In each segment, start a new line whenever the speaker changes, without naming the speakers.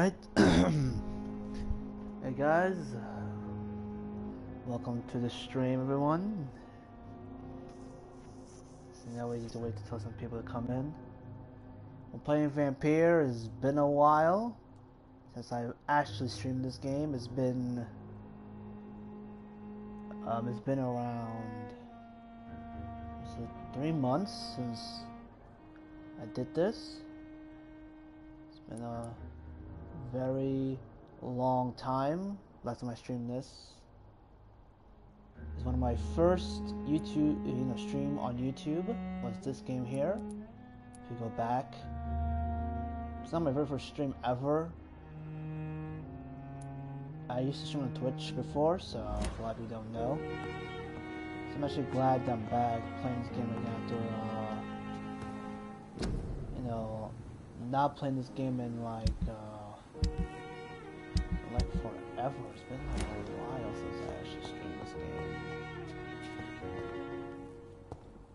Alright. Hey guys, welcome to the stream, everyone. So now we need to wait to tell some people to come in. I'm playing Vampyr. It's been a while since I actually streamed this game. It's been around 3 months since I did this. It's been a very long time last time I streamed this. It's one of my first YouTube, stream on YouTube was this game here. If you go back, it's not my very first stream ever. I used to stream on Twitch before, so a lot of you don't know. So I'm actually glad that I'm back playing this game again after, not playing this game in like forever. It's been like a while since I actually streamed this game.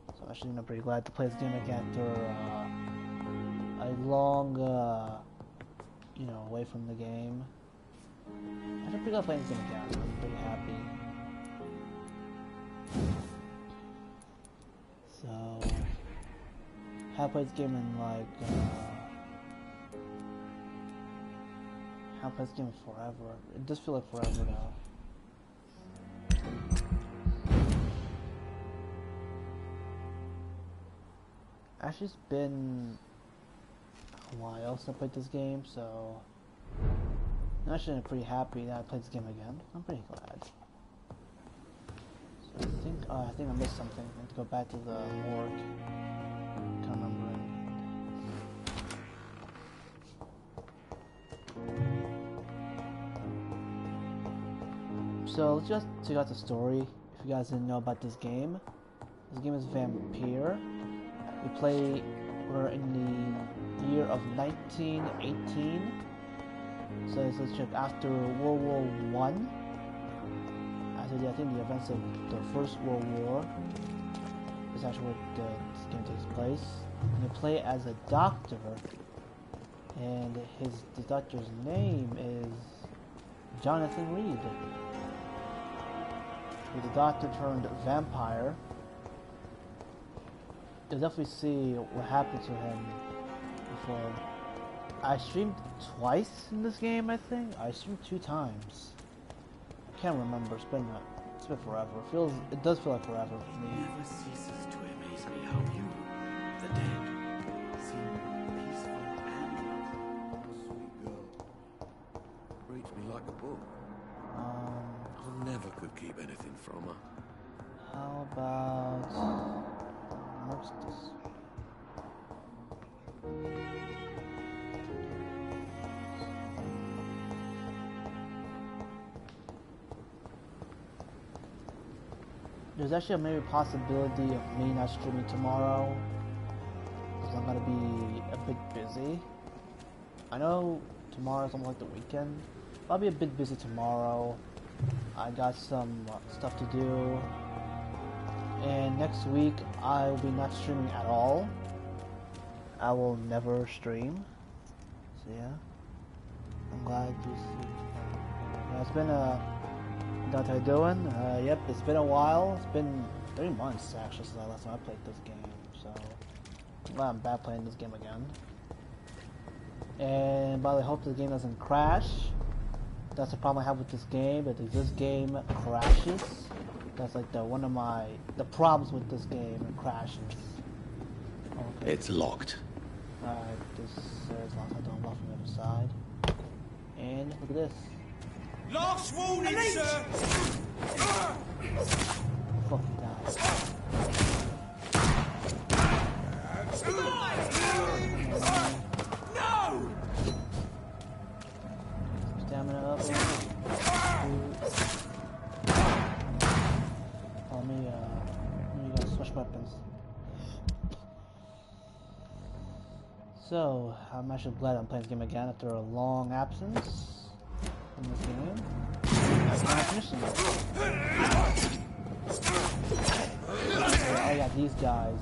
So I'm actually pretty glad to play this game again after a long, away from the game. I'm pretty glad playing this game again. I'm pretty happy. So, I have played this game in like, I haven't played this game forever. It does feel like forever now. Actually, it's been a while since I played this game, so I'm actually pretty happy that I played this game again. I'm pretty glad. So I think I missed something. I have to go back to the morgue. Can't remember it. So let's just check out the story. If you guys didn't know about this game is Vampyr. We're in the year of 1918. So let's check after World War One. After I think the events of the First World War is actually where this game takes place. And you play as a doctor, and the doctor's name is Jonathan Reed. With the doctor turned vampire. You'll definitely see what happened to him before. I streamed twice in this game, I think. I streamed 2 times. I can't remember. It's been forever. It does feel like forever for me.
It never ceases to amaze me how you, the dead, seem peaceful and sweet girl. Reads me like a book. I never could keep anything from her.
How about what's this? There's actually maybe a possibility of me not streaming tomorrow because I'm gonna be a bit busy. I know tomorrow's almost like the weekend, but I'll be a bit busy tomorrow. I got some stuff to do, and next week I will be not streaming at all. I will never stream. So yeah, I'm glad you see. Yeah, it's been what are you doing? Yep, it's been a while. It's been 3 months actually since last time I played this game. So I'm glad I'm back playing this game again. And by the way, I hope the game doesn't crash. That's the problem I have with this game. That if this game crashes, that's like one of the problems with this game. It crashes. Okay.
It's locked.
Alright, this is locked. I don't lock from the other side. And look at this.
Last warning, sir!
Fucking die.
No!
Stamina up. Let me switch weapons. So, I'm actually glad I'm playing this game again after a long absence in this game. I'm finishing it. Oh yeah, these guys.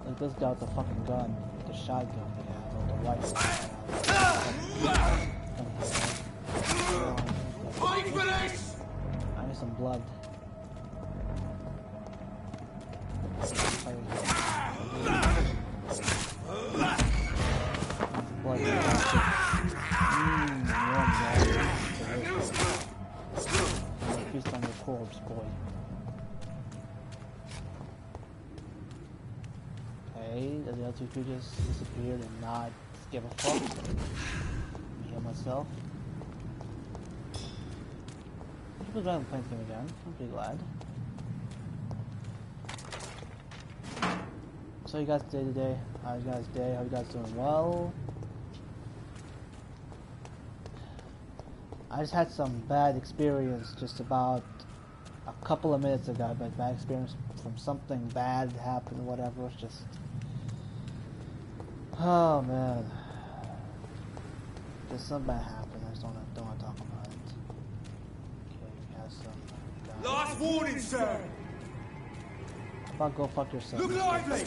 Like this guy with the fucking gun, the shotgun they have, or the rifle they have.
Fight for this!
I need some blood. Blood. Feast on your corpse, boy. Okay, the other two creatures disappeared and not give a fuck. Let me heal myself. I'm glad I'm playing this game again. I'm pretty glad. So you guys day today? How's you guys day? How you guys doing? Well, I just had some bad experience just about a couple of minutes ago, but bad experience from something bad happened, whatever. It's just, oh man, just something bad happened. I just don't want to talk about it. Okay, we have some.
Last warning, sir!
How about go fuck yourself?
Look lively!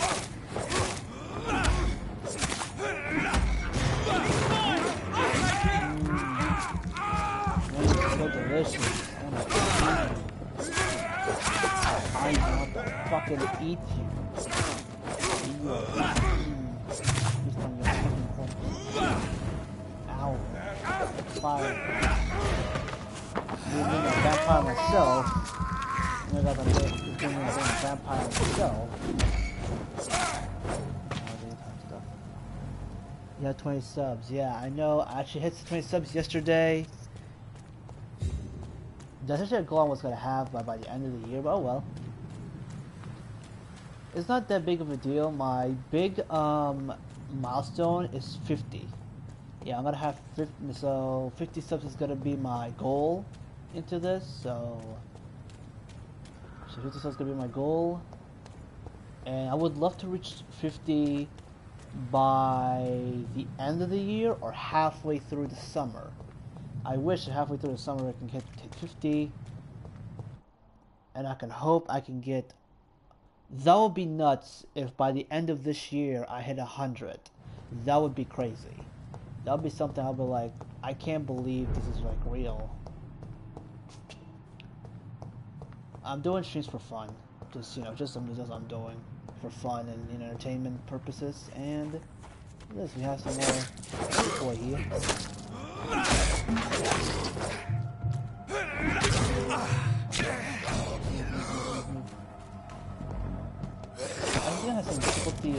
So delicious. Oh my god. I want to fucking eat you. You are just on your fucking corpse. Ow. Fire. You're being a vampire myself. You're not gonna being a vampire myself. You had 20 subs. Yeah, I know. I actually hit 20 subs yesterday. That's actually a goal I was going to have by the end of the year, but oh well. It's not that big of a deal. My big milestone is 50. Yeah, I'm going to have 50, so 50 subs is going to be my goal into this, so 50 subs is going to be my goal. And I would love to reach 50 by the end of the year or halfway through the summer. I wish halfway through the summer I can get 50, and I can hope I can get. That would be nuts if by the end of this year I hit 100. That would be crazy. That would be something I'll be like, I can't believe this is like real. I'm doing streams for fun, just just I'm doing for fun and entertainment purposes. And yes, we have some more people here. I think I had some difficulty,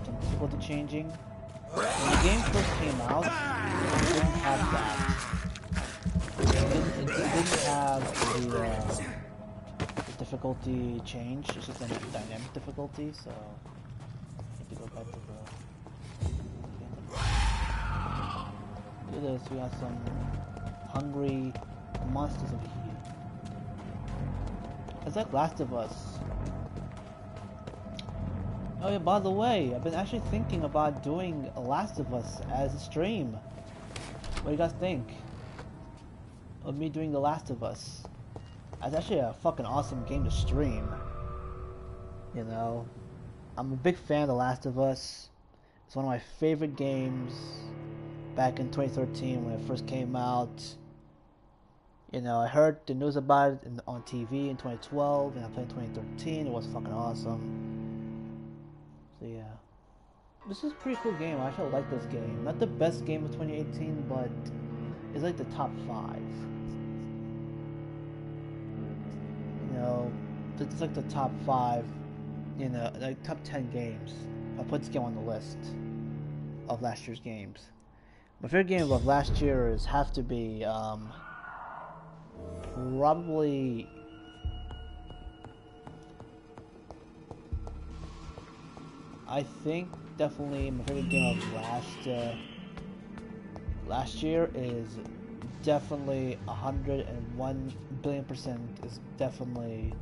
some difficulty changing. When the game first came out, it didn't have that. It didn't have the difficulty change. It's just a dynamic difficulty, so I have to go back to the. Look at this, we got some hungry monsters over here. It's like Last of Us. Oh yeah, by the way, I've been actually thinking about doing a Last of Us as a stream. What do you guys think of me doing The Last of Us? It's actually a fucking awesome game to stream. You know, I'm a big fan of The Last of Us. It's one of my favorite games. Back in 2013 when it first came out. You know, I heard the news about it on TV in 2012 and I played in 2013. It was fucking awesome. So yeah. This is a pretty cool game. I actually like this game. Not the best game of 2018, but it's like the top 5. You know, it's like the top 5, you know, like top 10 games. I put this game on the list of last year's games. My favorite game of last year have to be probably I think definitely my favorite game of last year is definitely 101 billion% is definitely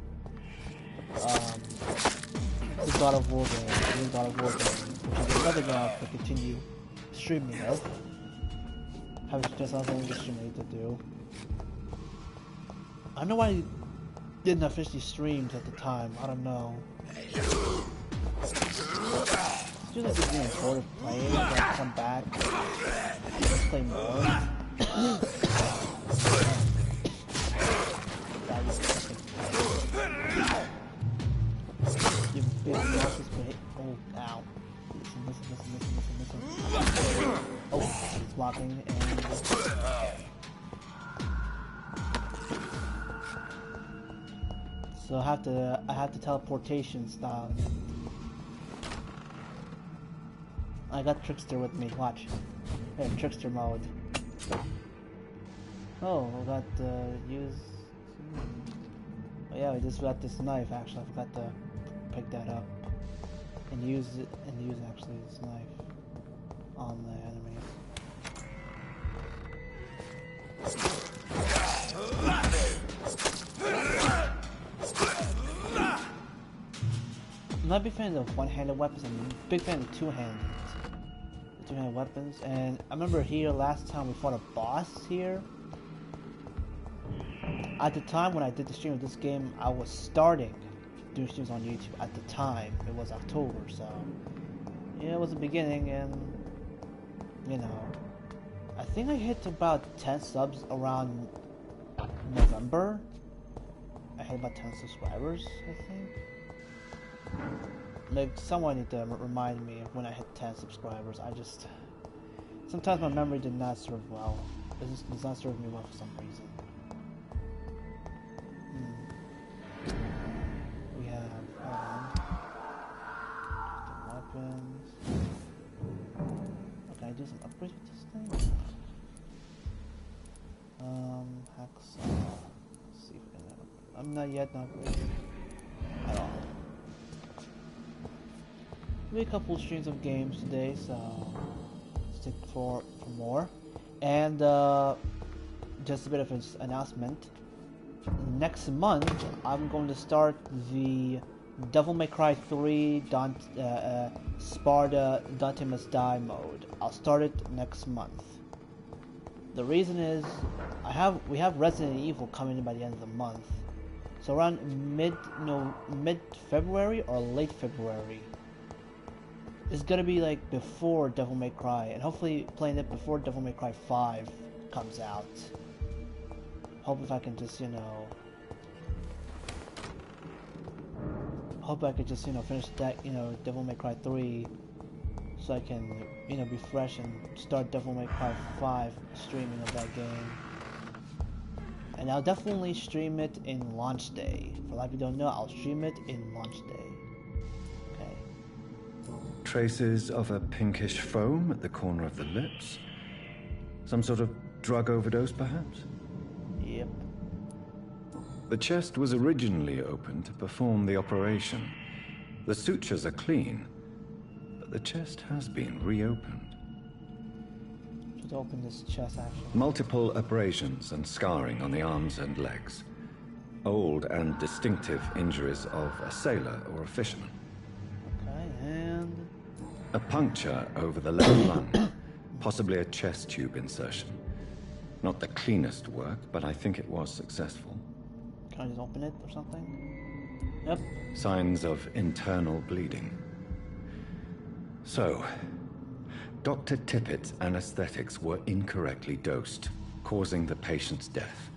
the God of War game, the God of War game, which is another game I have to continue streaming of. Have just something to stream to do. I don't know why I didn't officially stream at the time. I don't know. just like just being bored of playing, then come back, let's play more. You big monsters, but oh, ow. Listen. Oh, he's blocking and... So I have to teleportation style. I got Trickster with me, watch. Hey, Trickster mode. Oh, I got use... Oh yeah, I just got this knife actually, I forgot to pick that up. And use actually this knife on the enemies. I'm not a big fan of one-handed weapons, I'm a big fan of two-handed weapons. And I remember here last time we fought a boss here. At the time when I did the stream of this game, I was starting doing streams on YouTube. At the time, it was October, so yeah, it was the beginning, and you know, I think I hit about 10 subs around November. I hit about 10 subscribers, I think. Like, someone need to remind me of when I hit 10 subscribers. Sometimes my memory did not serve well. It just does not serve me well for some reason. We have weapons. Can I do some upgrades with this thing? Hacksaw. Let's see if we can have upgrade. I'm not yet upgraded at all. Maybe a couple streams of games today, so stick for more. And just a bit of an announcement. Next month, I'm going to start the Devil May Cry 3 Sparta Dante Must Die mode. I'll start it next month. The reason is we have Resident Evil coming in by the end of the month, so around mid February or late February. It's gonna be like before Devil May Cry, and hopefully playing it before Devil May Cry 5 comes out. Hope if I can just, hope I could just, finish that, Devil May Cry 3, so I can, be fresh and start Devil May Cry 5 streaming of that game. And I'll definitely stream it in launch day. For a lot of you who don't know, I'll stream it in launch day. Okay.
Traces of a pinkish foam at the corner of the lips. Some sort of drug overdose, perhaps?
Yep.
The chest was originally open to perform the operation. The sutures are clean, but the chest has been reopened.
Should open this chest, actually.
Multiple abrasions and scarring on the arms and legs. Old and distinctive injuries of a sailor or a fisherman.
Okay, and...
A puncture over the left lung, possibly a chest tube insertion. Not the cleanest work, but I think it was successful.
Can I just open it or something? Yep.
Signs of internal bleeding. So, Dr. Tippett's anesthetics were incorrectly dosed, causing the patient's death.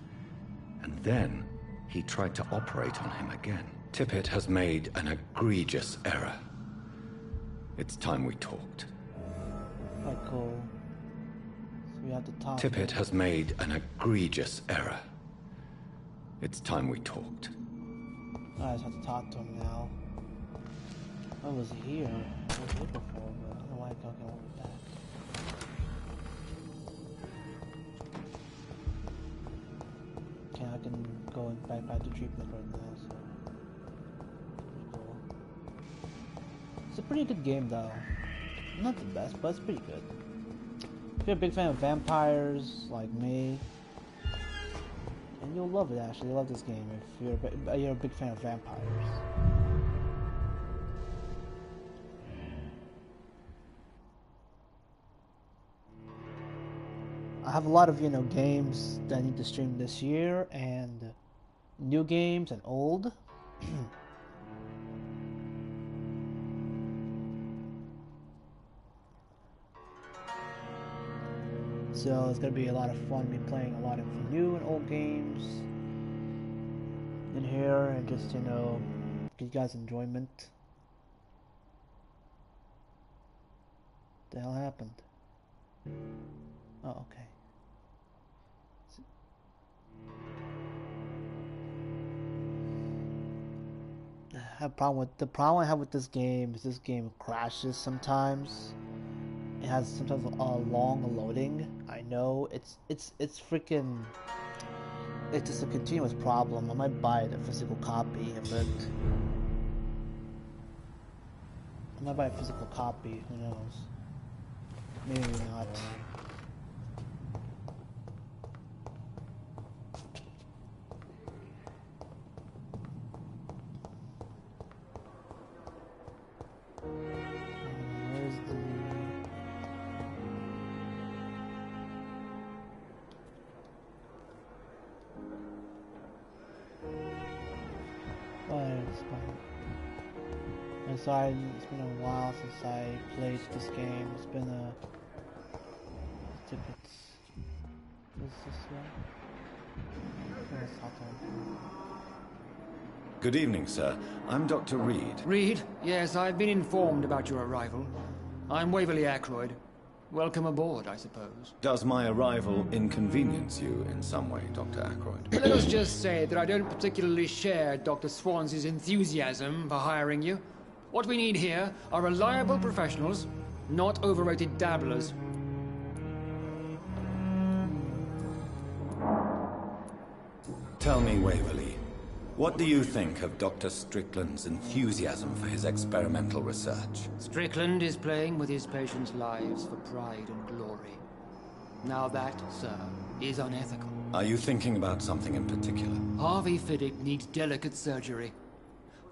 And then, he tried to operate on him again. Tippett has made an egregious error. It's time we talked.
Quite cool. So we have to talk.
Tippett has made an egregious error. It's time we talked.
I just have to talk to him now. I was here. I was here before, but I don't know why I can't get over back. Okay, I can go back to treatment right now, so... Cool. It's a pretty good game, though. Not the best, but it's pretty good. If you're a big fan of vampires, like me, and you'll love it, actually. You'll love this game if you're a big fan of vampires. I have a lot of, games that I need to stream this year, and new games and old. So it's gonna be a lot of fun me playing a lot of new and old games in here and just, you know, give you guys enjoyment. What the hell happened? Oh, okay. The problem I have with this game is this game crashes sometimes. It has sometimes a long loading. I know it's freaking. It's just a continuous problem. I might buy the physical copy of it. I might buy a physical copy. Who knows? Maybe not. Where's the... I'm sorry, it's been a while since I played this game. It's been a... Tickets. Is this one?
Good evening, sir. I'm Dr. Reed.
Reed? Yes, I've been informed about your arrival. I'm Waverly Ackroyd. Welcome aboard, I suppose.
Does my arrival inconvenience you in some way, Dr. Ackroyd?
Let us just say that I don't particularly share Dr. Swans's enthusiasm for hiring you. What we need here are reliable professionals, not overrated dabblers.
Tell me, Waverly, what do you think of Dr. Strickland's enthusiasm for his experimental research?
Strickland is playing with his patients' lives for pride and glory. Now that, sir, is unethical.
Are you thinking about something in particular?
Harvey Fiddick needs delicate surgery.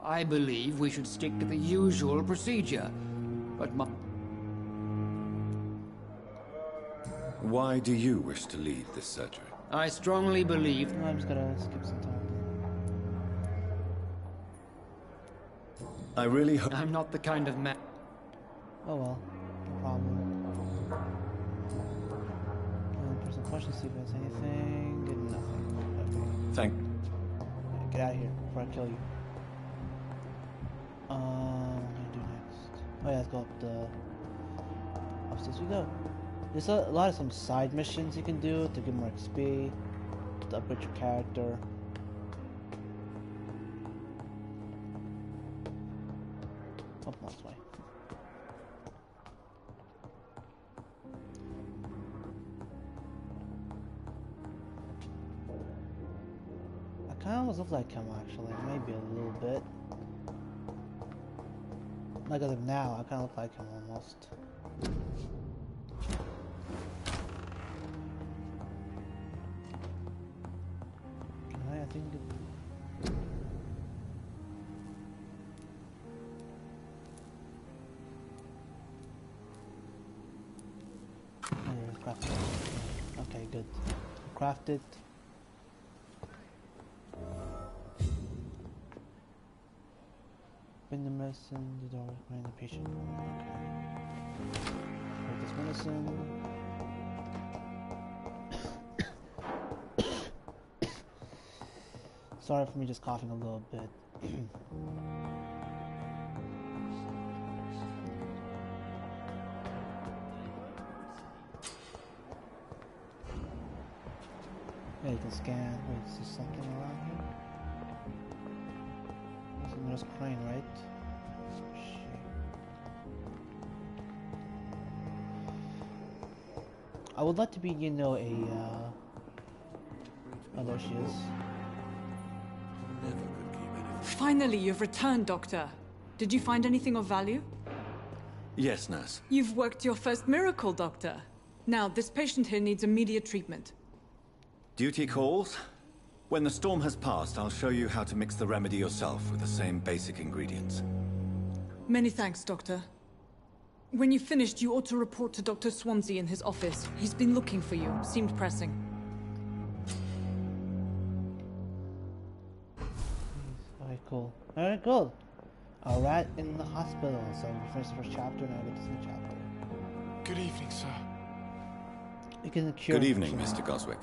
I believe we should stick to the usual procedure, but
Why do you wish to lead this surgery?
I strongly believe...
I'm just gonna skip some time.
I really hope...
I'm not the kind of man...
Oh well, no problem. Personal question, see if there's anything. Get nothing. Okay.
Thank...
Get out of here before I kill you. What am I gonna do next? Oh yeah, let's go up the... Upstairs we go. There's a lot of some side missions you can do to get more XP, to upgrade your character. Oh, not this way. I kind of almost look like him actually, maybe a little bit. Like as of now, I kind of look like him almost. I think craft it. Okay, good. Craft it. Bring the medicine, the door, bring the patient. Okay. Take this medicine. Sorry for me just coughing a little bit. Yeah, you can scan. Wait, is there something around here? There's a crane, right? Shit. I would like to be, you know, oh, there she is.
Finally, you've returned, Doctor. Did you find anything of value?
Yes, nurse.
You've worked your first miracle, Doctor. Now, this patient here needs immediate treatment.
Duty calls? When the storm has passed, I'll show you how to mix the remedy yourself with the same basic ingredients.
Many thanks, Doctor. When you've finished, you ought to report to Dr. Swansea in his office. He's been looking for you. Seemed pressing.
Alright, cool. Alright, cool. A rat in the hospital. So we finished the first chapter, now we get to the second chapter.
Good evening, sir.
You can cure
Good evening, Mr. Goswick.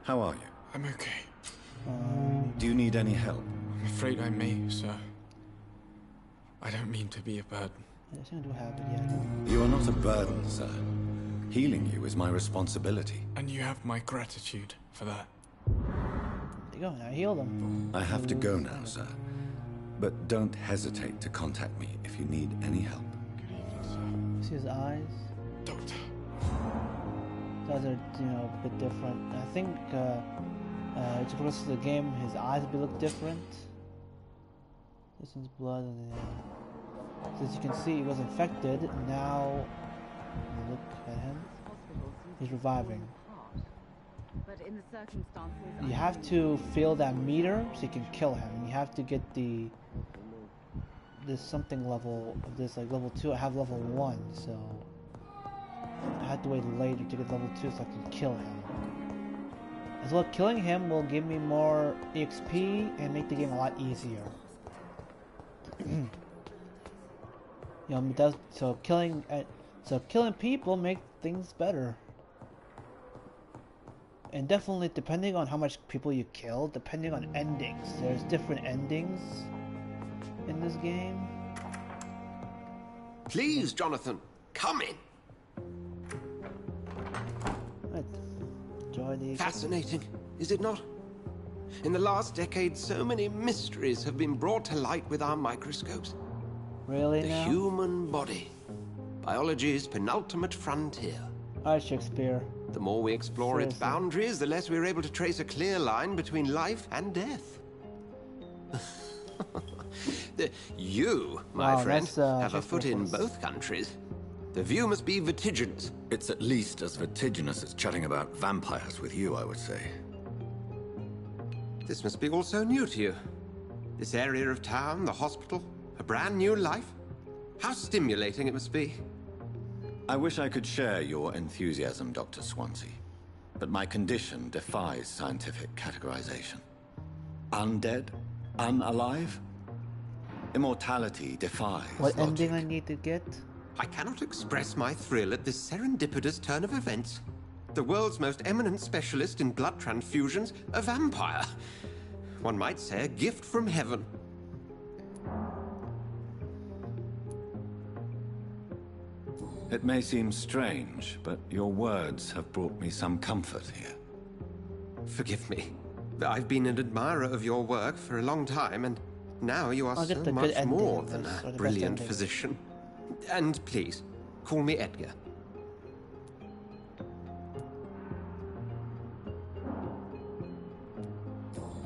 How are you?
I'm okay.
Do you need any help?
I'm afraid I may, sir. I don't mean to be a burden.
Yes, I do have it, yeah.
You are not a burden, sir. Healing you is my responsibility.
And you have my gratitude for that.
There you go, now heal them.
I have to go now, sir. But don't hesitate to contact me if you need any help.
Good evening, sir.
See his eyes?
Doctor.
His eyes are, you know, a bit different. I think, to progress to the game, his eyes will look different. This one's blood, and then, so as you can see, he was infected. Now, look at him. He's reviving.
But in the circumstances,
You have to fill that meter so you can kill him. You have to get this something level of this, like level 2. I have level 1, so I had to wait later to get level 2 so I can kill him. As well, killing him will give me more EXP and make the game a lot easier. You know, it does, so killing people make things better. And definitely, depending on how much people you kill, depending on endings, there's different endings in this game.
Please, Jonathan, come in.
Right. Enjoy the
Fascinating, is it not? In the last decade, so many mysteries have been brought to light with our microscopes.
Really
The
now?
human body. Biology's penultimate frontier.
Alright, Shakespeare.
The more we explore its
Seriously.
boundaries, the less we're able to trace a clear line between life and death. You, my
Wow,
friend,
that's,
have a foot in
Shakespeare
both countries. The view must be vertiginous.
It's at least as vertiginous as chatting about vampires with you, I would say.
This must be all so new to you. This area of town, the hospital, a brand new life. How stimulating it must be.
I wish I could share your enthusiasm, Dr. Swansea, but my condition defies scientific categorization. Undead? Unalive? Immortality defies
What
logic.
ending I need to get?
I cannot express my thrill at this serendipitous turn of events. The world's most eminent specialist in blood transfusions, a vampire. One might say a gift from heaven.
It may seem strange, but your words have brought me some comfort here.
Forgive me. I've been an admirer of your work for a long time, and now you are
I'll get
so
the good
much
ending
more
of
than
this, or the
a
best
brilliant
ending.
physician. And please, call me Edgar.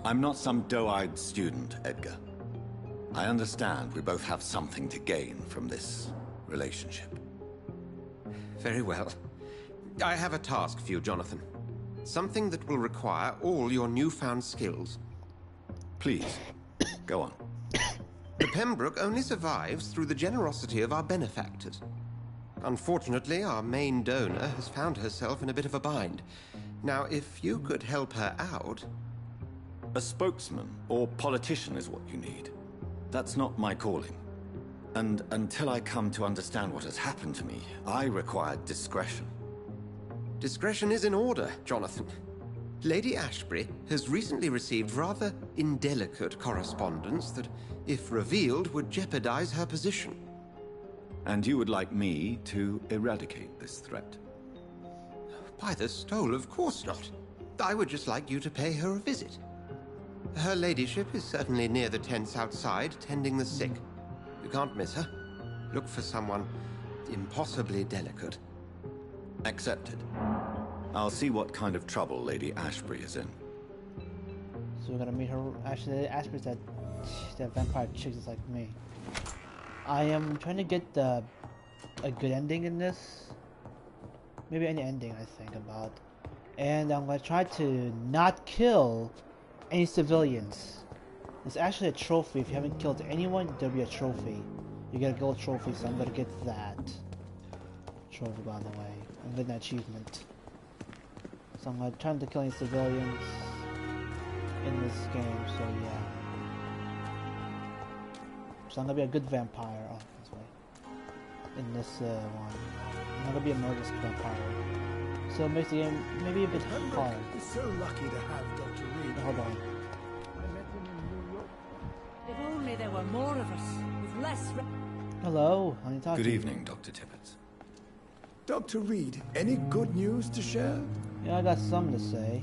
I'm not some doe-eyed student, Edgar. I understand we both have something to gain from this relationship.
Very well. I have a task for you, Jonathan. Something that will require all your newfound skills.
Please, go on.
The Pembroke only survives through the generosity of our benefactors. Unfortunately, our main donor has found herself in a bit of a bind. Now, if you could help her out...
A spokesman or politician is what you need. That's not my calling. And until I come to understand what has happened to me, I require discretion.
Discretion is in order, Jonathan. Lady Ashbury has recently received rather indelicate correspondence that, if revealed, would jeopardize her position.
And you would like me to eradicate this threat?
By the stole, of course not. I would just like you to pay her a visit. Her ladyship is certainly near the tents outside, tending the sick. You can't miss her. Look for someone impossibly delicate.
Accepted. I'll see what kind of trouble Lady Ashbury is in.
So we're gonna meet her. Actually, Ashbury's that vampire chick is like me. I am trying to get a good ending in this. Maybe any ending I think about. And I'm gonna try to not kill any civilians. It's actually a trophy. If you haven't killed anyone, there'll be a trophy. You get a gold trophy, so I'm gonna get that trophy, by the way. I'm getting that achievement. So I'm gonna try not to kill any civilians in this game, so yeah. So I'm gonna be a good vampire. Oh, this way. In this one. I'm not gonna be a murderous vampire. So it makes the game maybe a bit hard.
We're so lucky to have Dr. Reed.
Hold on.
I met him in New York.
If only there were more of us, with less...
Hello, I need to talk
Good
to you.
evening, Dr. Tippett.
Dr. Reed, any good news to share?
Yeah, I got something to say.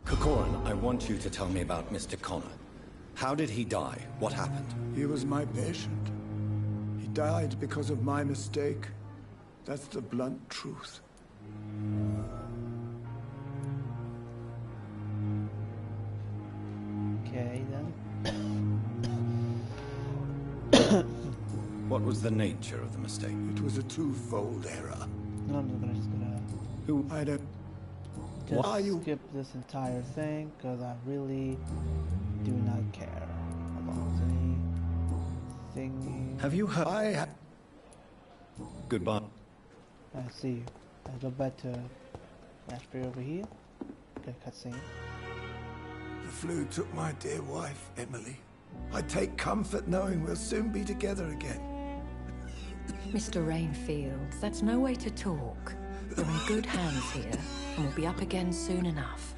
Corcoran, I want you to tell me about Mr. Connor. How did he die? What happened?
He was my patient. He died because of my mistake. That's the blunt truth.
Okay, then.
What was the nature of the mistake?
It was a twofold error.
No, I'm just gonna
Who?
I don't...
just
Are you-
skip this entire thing, because I really do not care. Hold on, is anything...
Have you heard? Goodbye.
I see you. I go back to Ashbury over here. Okay, cutscene.
The flu took my dear wife, Emily. I take comfort knowing we'll soon be together again.
Mr. Rainfield, that's no way to talk. You're in good hands here, and we'll be up again soon enough.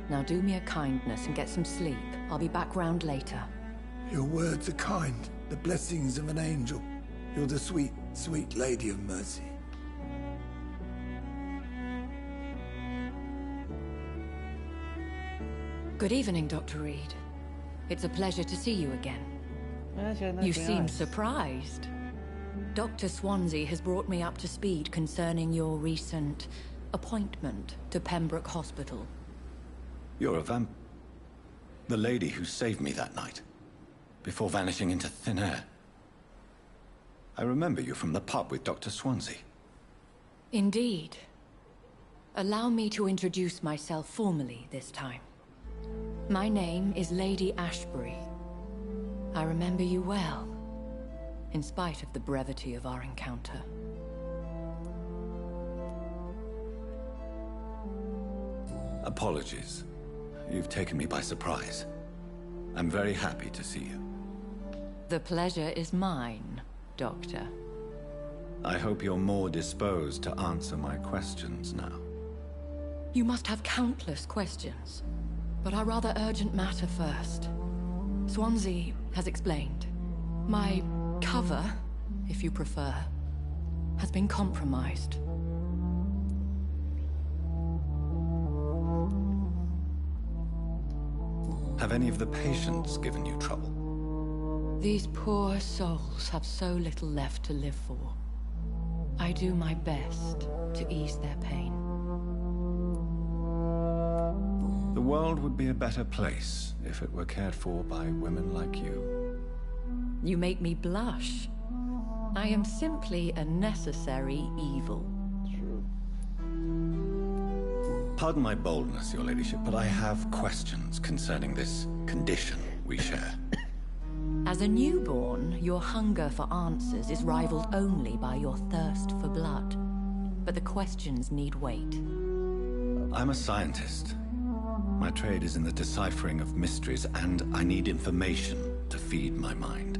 Now do me a kindness and get some sleep. I'll be back round later.
Your words are kind, the blessings of an angel. You're the sweet, sweet lady of mercy.
Good evening, Dr. Reed. It's a pleasure to see you again. You seem surprised. Dr. Swansea has brought me up to speed concerning your recent appointment to Pembroke Hospital.
You're a vamp... The lady who saved me that night, before vanishing into thin air. I remember you from the pub with Dr. Swansea.
Indeed. Allow me to introduce myself formally this time. My name is Lady Ashbury. I remember you well, in spite of the brevity of our encounter.
Apologies. You've taken me by surprise. I'm very happy to see you.
The pleasure is mine, Doctor.
I hope you're more disposed to answer my questions now.
You must have countless questions, but our rather urgent matter first. Swansea has explained. My cover, if you prefer, has been compromised.
Have any of the patients given you trouble?
These poor souls have so little left to live for. I do my best to ease their pain.
The world would be a better place if it were cared for by women like you.
You make me blush. I am simply a necessary evil.
Pardon my boldness, your ladyship, but I have questions concerning this condition we share.
As a newborn, your hunger for answers is rivaled only by your thirst for blood. But the questions need weight.
I'm a scientist. My trade is in the deciphering of mysteries, and I need information to feed my mind.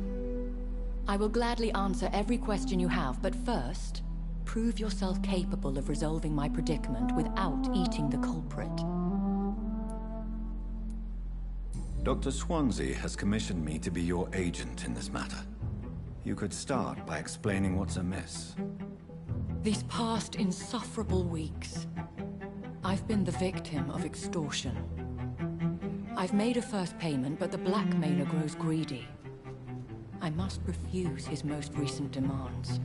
I will gladly answer every question you have, but first, prove yourself capable of resolving my predicament without eating the culprit.
Dr. Swansea has commissioned me to be your agent in this matter. You could start by explaining what's amiss.
These past insufferable weeks, I've been the victim of extortion. I've made a first payment, but the blackmailer grows greedy. I must refuse his most recent demands.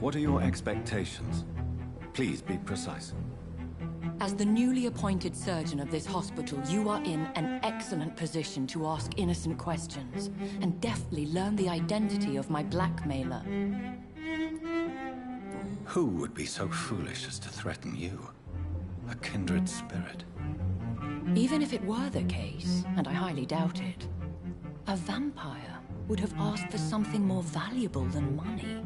What are your expectations? Please be precise.
As the newly appointed surgeon of this hospital, you are in an excellent position to ask innocent questions and deftly learn the identity of my blackmailer.
Who would be so foolish as to threaten you? A kindred spirit.
Even if it were the case, and I highly doubt it, a vampire would have asked for something more valuable than money.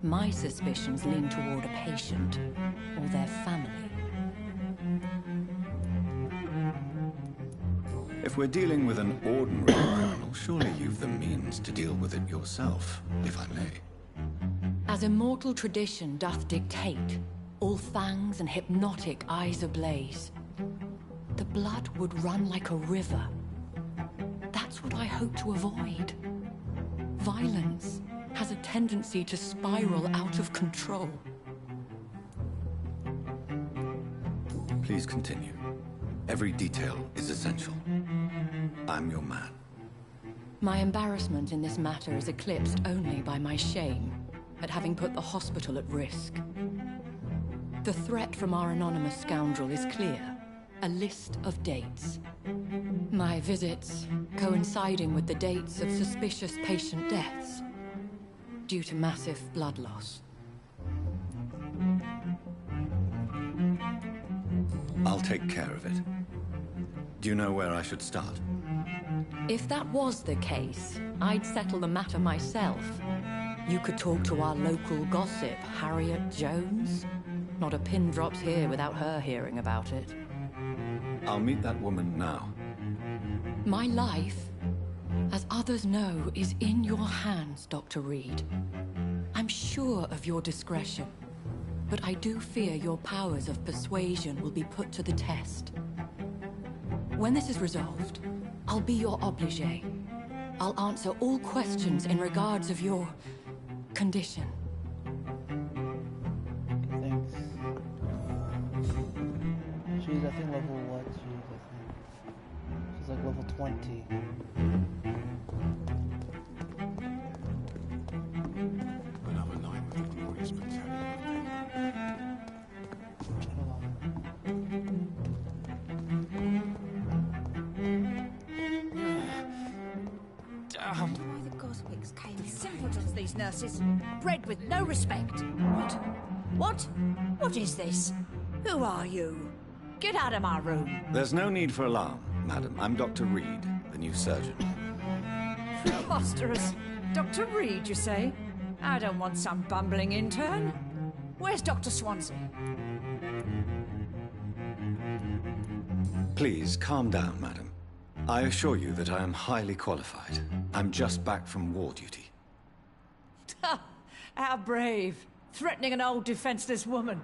My suspicions lean toward a patient or their family.
If we're dealing with an ordinary criminal, surely you've the means to deal with it yourself, if I may.
As immortal tradition doth dictate, all fangs and hypnotic eyes ablaze, the blood would run like a river. That's what I hope to avoid. Violence has a tendency to spiral out of control.
Please continue. Every detail is essential. I'm your man.
My embarrassment in this matter is eclipsed only by my shame at having put the hospital at risk. The threat from our anonymous scoundrel is clear. A list of dates. My visits coinciding with the dates of suspicious patient deaths due to massive blood loss.
I'll take care of it. Do you know where I should start?
If that was the case, I'd settle the matter myself. You could talk to our local gossip, Harriet Jones. Not a pin drops here without her hearing about it.
I'll meet that woman now.
My life, as others know, is in your hands, Dr. Reed. I'm sure of your discretion, but I do fear your powers of persuasion will be put to the test. When this is resolved, I'll be your obligé. I'll answer all questions in regards of your condition.
Thanks. She's, I think, level what? She's like level 20.
Another night with the glorious battalion.
Why the Goswicks came here? Simpletons, these nurses. Bred with no respect. What? What is this? Who are you? Get out of my room.
There's no need for alarm, madam. I'm Dr. Reed, the new surgeon.
Preposterous. Dr. Reed, you say? I don't want some bumbling intern. Where's Dr. Swansea?
Please, calm down, madam. I assure you that I am highly qualified. I'm just back from war duty.
How brave. Threatening an old defenseless woman.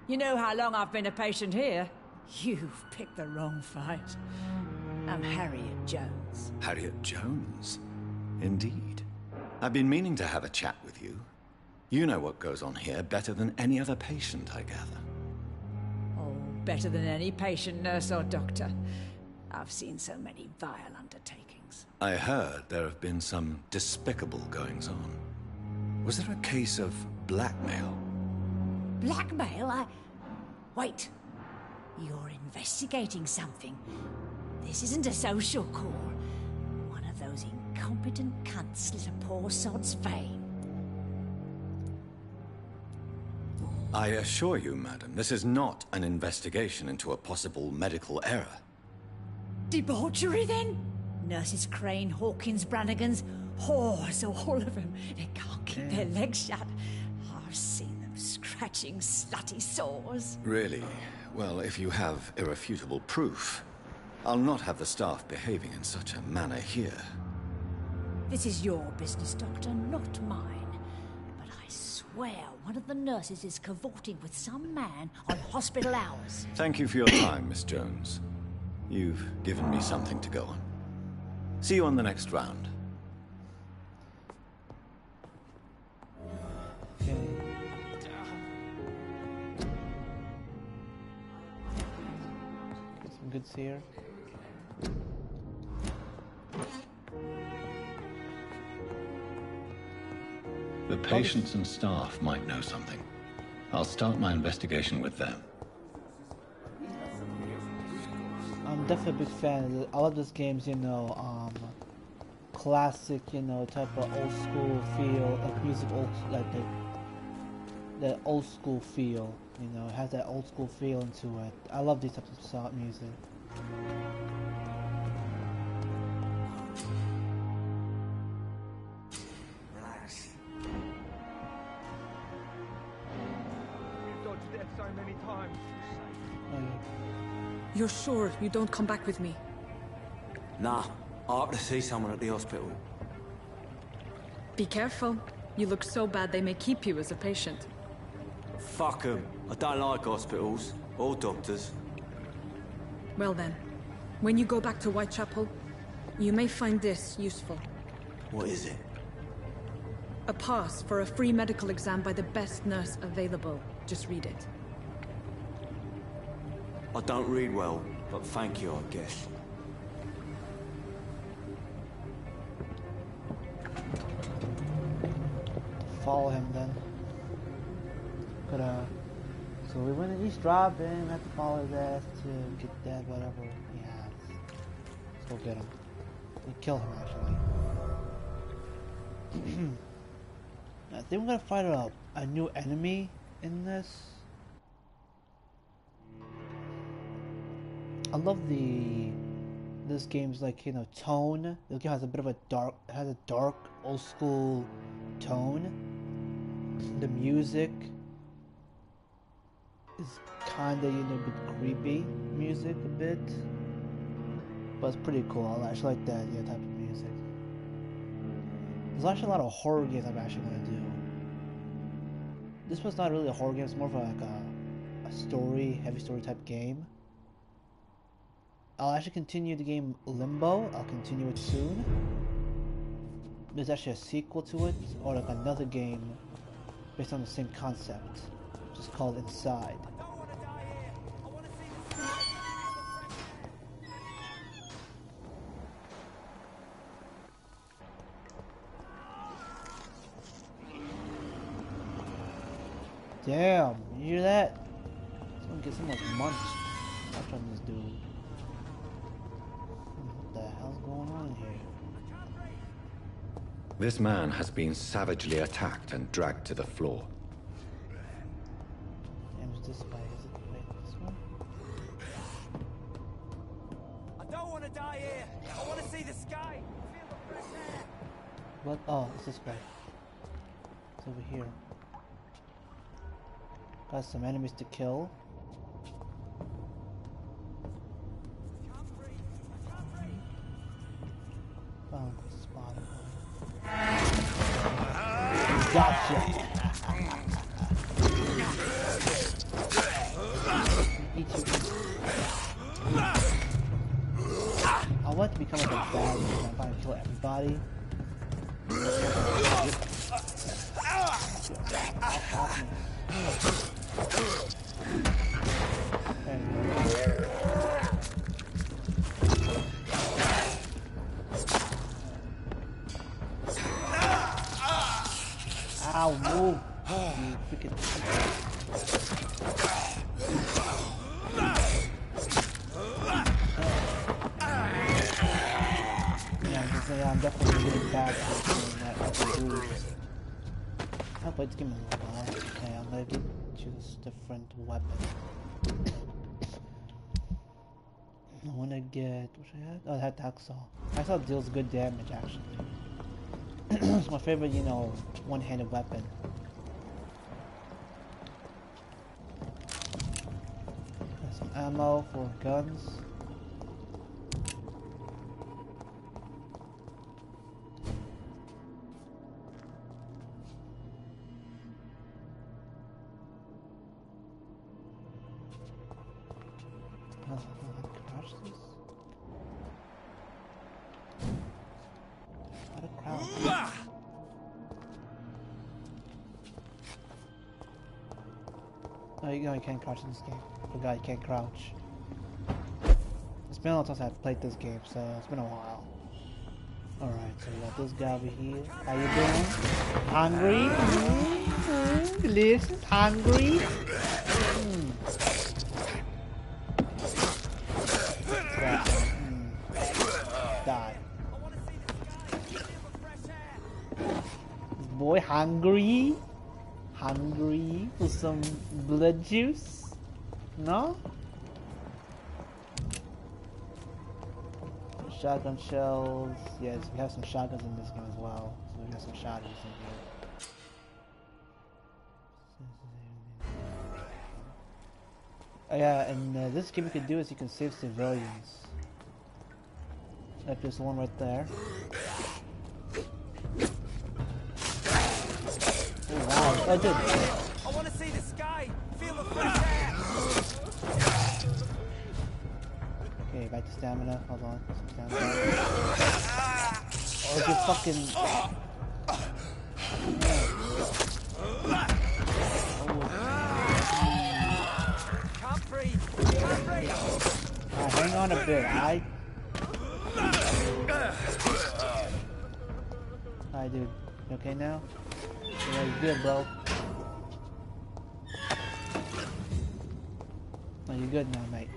You know how long I've been a patient here? You've picked the wrong fight. I'm Harriet Jones.
Harriet Jones? Indeed. I've been meaning to have a chat with you. You know what goes on here better than any other patient, I gather.
Oh, better than any patient, nurse or doctor. I've seen so many vile undertakings.
I heard there have been some despicable goings-on. Was there a case of blackmail?
Blackmail? Wait. You're investigating something. This isn't a social call. One of those incompetent cunts slit a poor sod's vein.
I assure you, madam, this is not an investigation into a possible medical error.
Debauchery, then? Nurses Crane, Hawkins, Brannigans, whores, all of them. They can't keep their legs shut. I've seen them scratching slutty sores.
Really? Well, if you have irrefutable proof, I'll not have the staff behaving in such a manner here.
This is your business, Doctor, not mine. But I swear one of the nurses is cavorting with some man on hospital hours.
Thank you for your time, Miss Jones. You've given me something to go on. See you on the next round.
Okay. Get some goods here.
The patients and staff might know something. I'll start my investigation with them.
I'm definitely a big fan. I love this game's, you know, classic, you know, type of old school feel, like music, like the old school feel. You know, it has that old school feel into it. I love these types of sound music.
Relax.
We've dodged death so many times.
Oh, yeah.
You're sure you don't come back with me?
Nah, I have to see someone at the hospital.
Be careful. You look so bad they may keep you as a patient.
Fuck 'em. I don't like hospitals. Or doctors.
Well then, when you go back to Whitechapel, you may find this useful.
What is it?
A pass for a free medical exam by the best nurse available. Just read it.
I don't read well, but thank you, I guess.
Follow him then. So we went in East Robin, have to follow his ass to get that whatever he has. Let's go get him. We kill him actually. I think we're gonna fight a new enemy in this. I love this game's like, you know, tone. This game has a bit of a dark old school tone. The music is kinda, you know, a bit creepy music a bit. But it's pretty cool. I actually like that type of music. There's actually a lot of horror games I'm actually gonna do. This was not really a horror game, it's more of like a heavy story type game. I'll actually continue the game Limbo. I'll continue it soon. There's actually a sequel to it, or like another game based on the same concept, which is called Inside. Damn, you hear that? Someone get someone munched. I'm trying this dude. What the hell's going on here?
This man has been savagely attacked and dragged to the floor.
Damn, is this way? Is it wait, this one?
I don't want to die here. I want to see the sky. Feel the fresh air.
What? Oh, it's this way. It's over here. Got some enemies to kill. Found the spot. Gotcha. Eat you. I want to become like a bad man. I'm trying to kill everybody. Ow, move! You freaking... Yeah, I'm definitely getting back to doing that. I've played this game a little while. Okay, I'm gonna choose a different weapon. I wanna get... what should I have? Oh, I had Hacksaw. Hacksaw deals good damage, actually. It's my favorite, you know, one-handed weapon. Got some ammo for guns. Crash this? How to crouch? Oh, you can't crouch in this game. I forgot you can't crouch. It's been a long time since I've played this game, so it's been a while. Alright, so we got this guy over here. How you doing? Hungry? Delicious? Hungry? Die. This boy hungry? Hungry for some blood juice? No? Shotgun shells. Yes, we have some shotguns in this game as well. So we got some shotguns in here. Oh yeah, and this game you can do is you can save civilians. Like there's one right there. Oh wow! Oh, dude.
I want to see the sky. Feel the fresh air.
Okay, back to stamina. Hold on. Some stamina. Oh, you fucking.
Can't breathe. Can't breathe.
Hang on a bit, alright? Hi, dude. You okay now? Yeah, you good, bro. Oh, you good now, mate.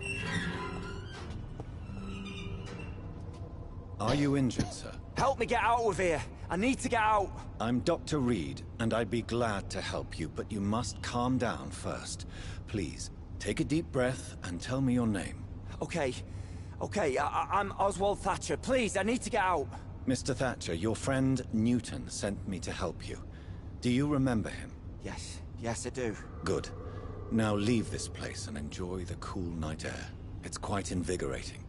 Are you injured, sir?
Help me get out of here. I need to get out.
I'm Dr. Reed, and I'd be glad to help you, but you must calm down first. Please, take a deep breath and tell me your name.
Okay. Okay, I'm Oswald Thatcher. Please, I need to get out.
Mr. Thatcher, your friend Newton sent me to help you. Do you remember him?
Yes. Yes, I do.
Good. Now leave this place and enjoy the cool night air. It's quite invigorating.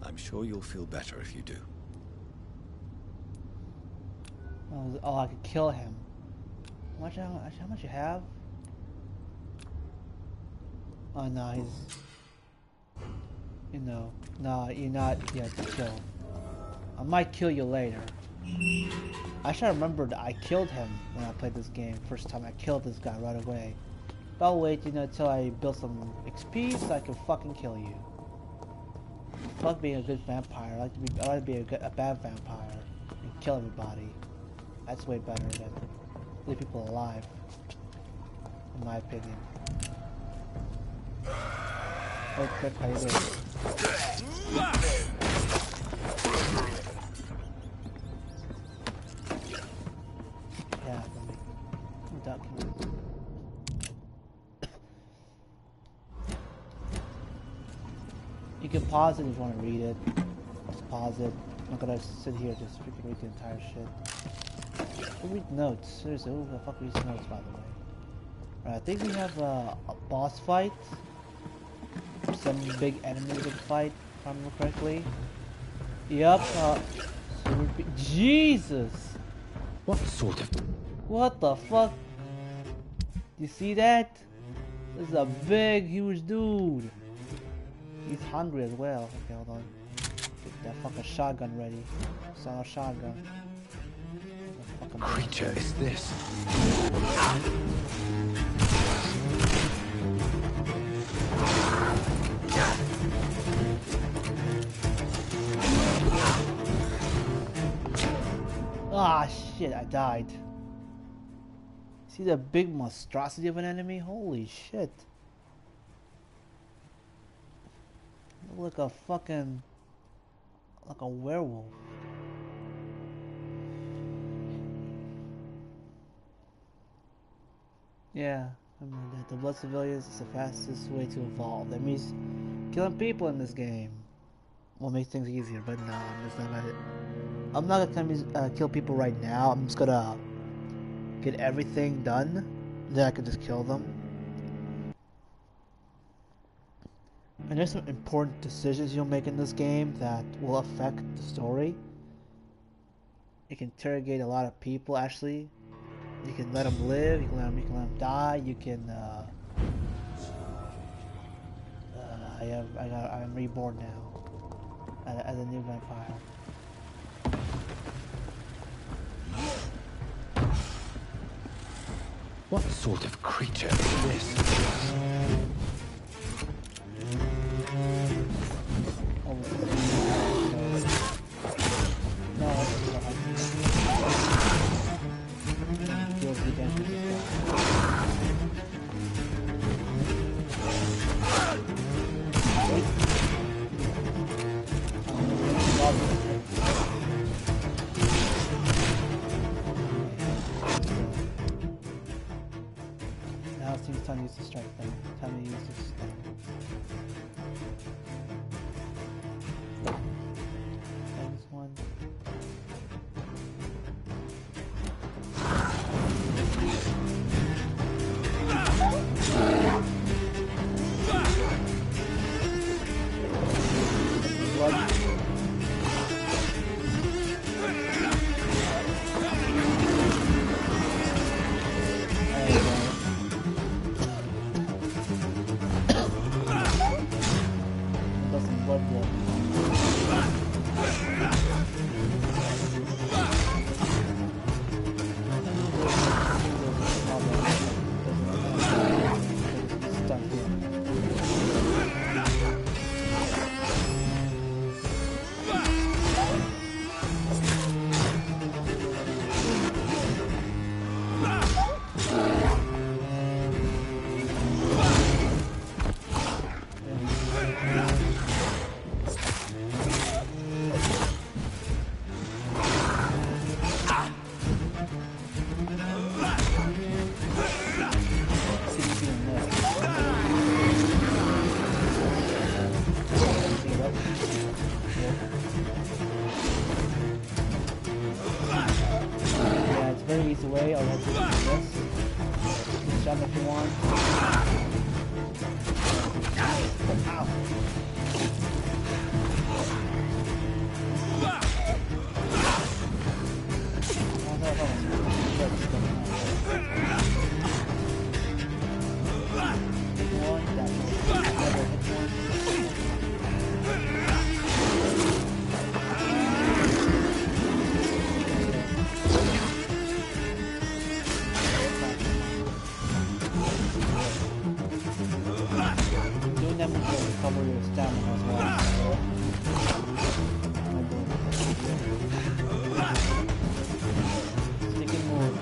I'm sure you'll feel better if you do.
Oh, I could kill him. How much you have? Oh no, he's. You know, nah, you're not yet to kill. I might kill you later. I should remember that I killed him when I played this game. First time I killed this guy right away. But I'll wait, you know, until I build some XP so I can fucking kill you. Fuck being a good vampire. I like to be a bad vampire and kill everybody. That's way better than leave people alive, in my opinion. Oh, quick, how you doing? Yeah, I'm ducking. You can pause it if you want to read it. Just pause it. I'm not gonna sit here just freaking read the entire shit. We'll read notes. Seriously, who the fuck reads notes, by the way? Right, I think we have a boss fight. Some big enemy to fight, if I remember correctly. Yep, Jesus!
What sort of...
What the fuck? You see that? This is a big, huge dude. He's hungry as well. Okay, hold on. Get that fucking shotgun ready. Son of shotgun.
What creature is this?
Ah, shit, I died. See the big monstrosity of an enemy? Holy shit. Look like a fucking... like a werewolf. Yeah, I remember that. The blood civilians is the fastest way to evolve. That means killing people in this game will make things easier, but no, that's not it. I'm not gonna kill people right now. I'm just gonna get everything done, then I can just kill them. And there's some important decisions you'll make in this game that will affect the story. You can interrogate a lot of people, actually. You can let them live, you can let them die, you can, I'm reborn now, as a new vampire.
What sort of creature is this?
Now it seems time to use the strike thing. Time to use this thing. There's one. Blood. keys away, I'll have to do this. Just jump if you want. Ow. Doing them will recover your stamina as well. Stick and move.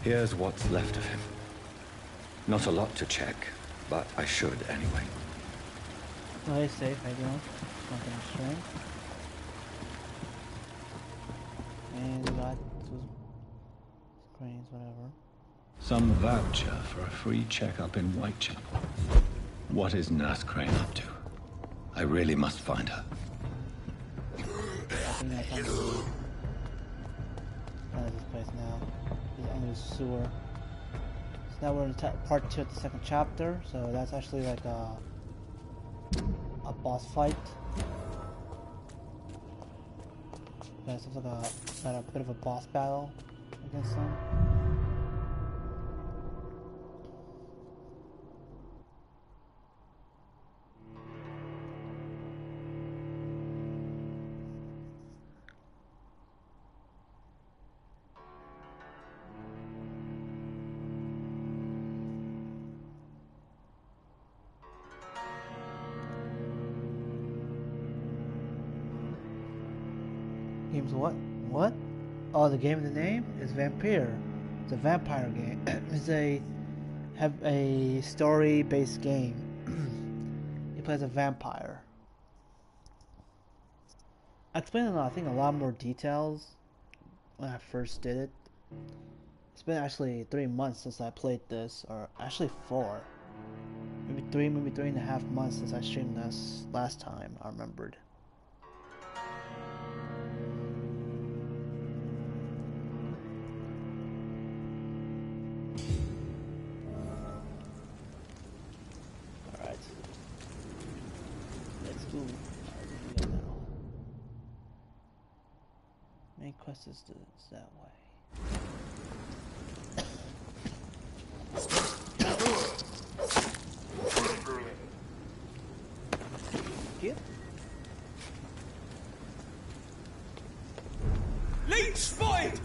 Here's what's left of him. Not a lot to check, but I should anyway.
No, he's safe, I don't. Nothing strange. And got two screens, whatever.
Some voucher for a free checkup in Whitechapel. What is Nurse Crane up to? I really must find her.
I think that's on this place now. He's under the sewer. So now we're in part 2 of the second chapter. So that's actually like a boss fight. Yeah, it looks like a bit of a boss battle against them. Game's what? What? Oh, the game, the name is Vampyr. It's a vampire game. It's a story-based game. He plays a vampire. I explained I think a lot more details when I first did it. It's been actually 3 months since I played this, or actually 4. Maybe 3.5 months since I streamed this last time, I remembered. Main quest is that way. Here.
Leech spotted!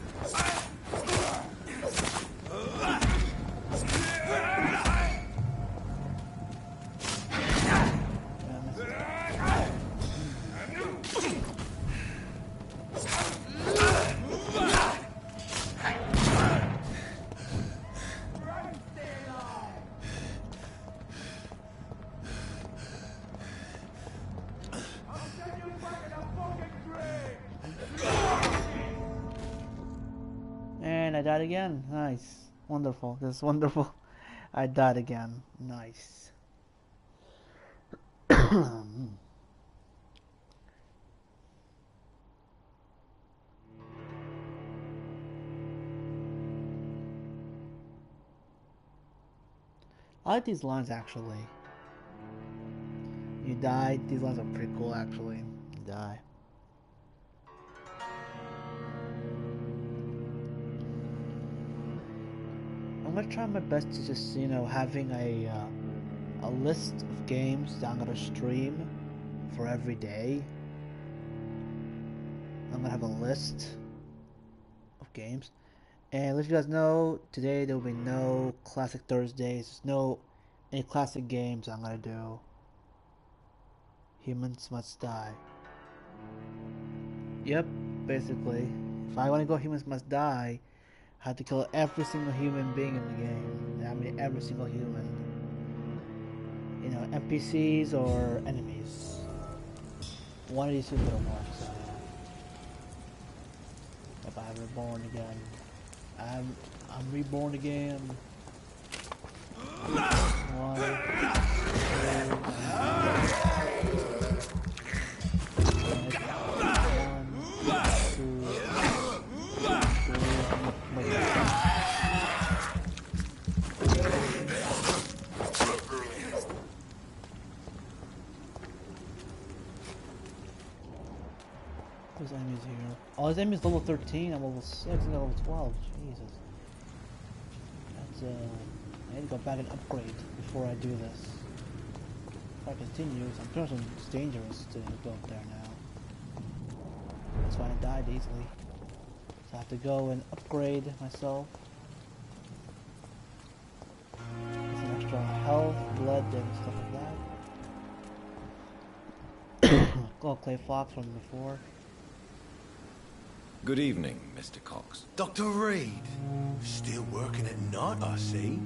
I died again. Nice. Wonderful. This is wonderful. I died again. Nice. I like these lines actually. You die. These lines are pretty cool actually. You die. I'm gonna try my best to just, you know, having a list of games that I'm gonna stream for every day. I'm gonna have a list of games. And let you guys know, today there will be no Classic Thursdays. There's no any classic games I'm gonna do. Humans must die. Yep, basically. If I want to go humans must die, I have to kill every single human being in the game. I mean, every single human. You know, NPCs or enemies. One of these two gonna work, so. If I'm reborn again. I'm reborn again. One, There's enemies here. Oh, his enemy's level 13, I'm level 6, and level 12. Jesus. That's, I need to go back and upgrade before I do this. If I continue, I'm pretty sure it's dangerous to go up there now. That's why I died easily. So I have to go and upgrade myself. Get some extra health, blood, and stuff like that. Go Clay Fox from before.
Good evening, Mr. Cox.
Dr. Reed, still working at night, I see.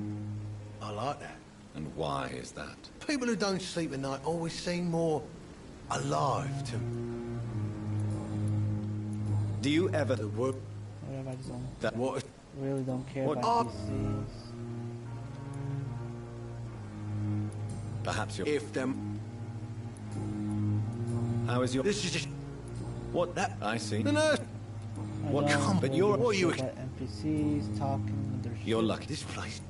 I like that.
And why is that?
People who don't sleep at night always seem more alive to me.
Do you ever
work?
Whatever, I just don't.
That what?
Really don't care
What?
about PCs.
Perhaps you're.
If them.
How is your?
This is just.
What?
That
I see.
No.
What?
Come,
But you're.
What are you?
NPCs talking with their
You're
shit.
lucky.
This place.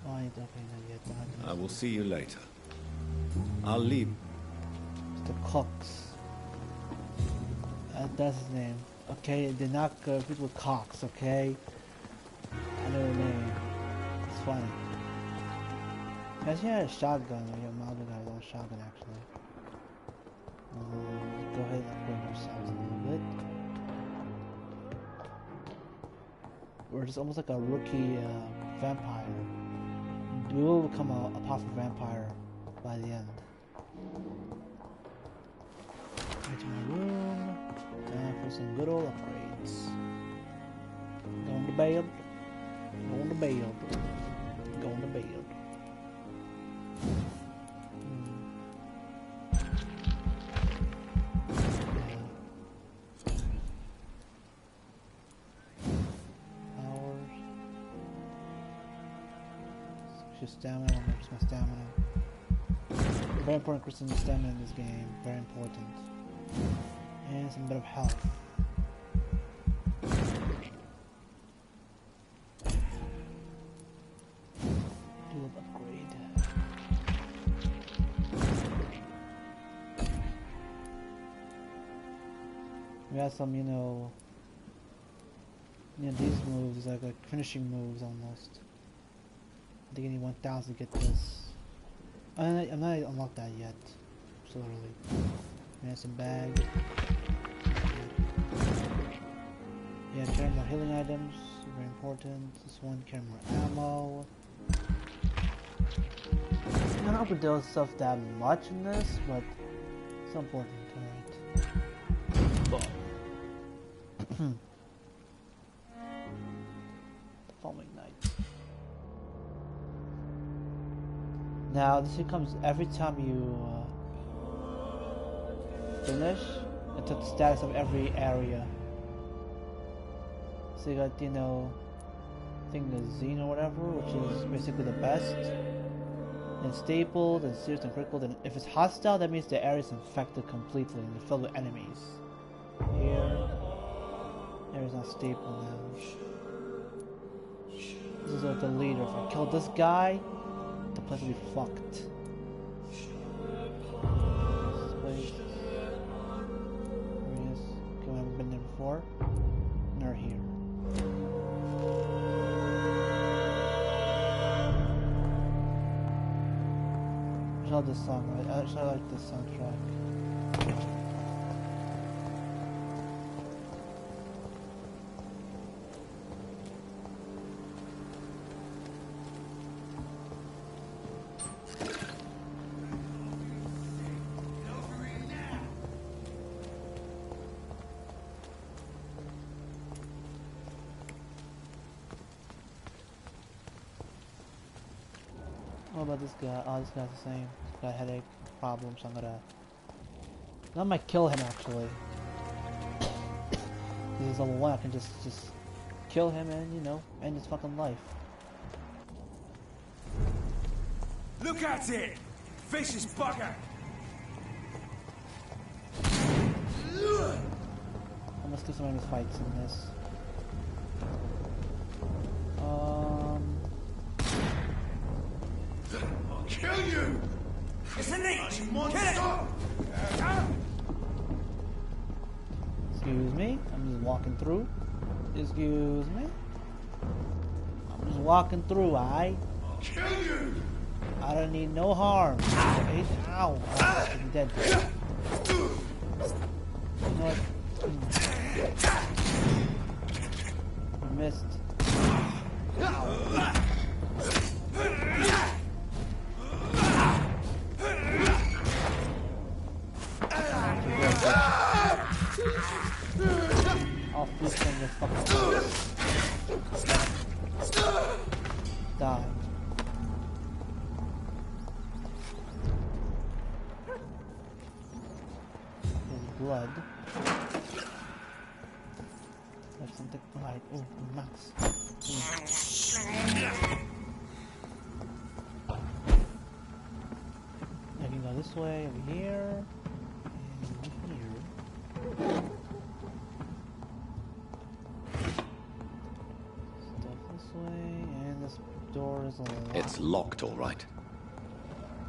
Oh, I ain't talking yet.
I will see you later. I'll leave.
Mr. Cox. That's his name. Okay, they're not people with Cox, okay? I know the name. It's funny. He actually had a shotgun. Yeah, Malden has a shotgun actually. Go ahead and upgrade ourselves a little bit. We're just almost like a rookie vampire. We will become a powerful vampire by the end. Go to my room. Time for some good old upgrades. Going to bed. Going to bed. Going to bed. Stamina, I'm gonna use my stamina. Very important crystal stamina in this game, very important. And some bit of health. Do an upgrade. We have some, you know, these moves, like finishing moves almost. I think I need 1,000 to get this. I'm not unlocked that yet. So early. We have some bag. Yeah, carry more healing items. Very important. This one, carry more ammo. I don't overdose stuff that much in this, but it's important, alright. The following night. Now this becomes every time you finish, it took the status of every area. So you got, you know, I think the Zine or whatever, which is basically the best. Then stapled, and serious and critical. Then if it's hostile, that means the area is infected completely and filled with enemies. Here, area's not stable now. This is like the leader. If I kill this guy, place will be fucked. This place. There he is. Okay, we haven't been there before. And they're here. I love this song. I actually like this soundtrack. What about this guy? Oh, this guy's the same. He's got headache problems, so I might kill him actually. He's level 1, I can just kill him and, you know, end his fucking life.
Look at it! Vicious bugger!
I must do some of his fights in this.
I'll kill you!
It's a leech!
You monster!
Excuse me, I'm just walking through. Excuse me. I'm just walking through, aight?
I'll kill you!
I don't need no harm. Right? Ow! Oh, I'm dead. You know what? I missed. I'll feast on your fucking die. There's blood. There's something right. Oh, nuts. I can go this way, over here, and here. Stuff this way, and this door is locked.
It's locked, all right.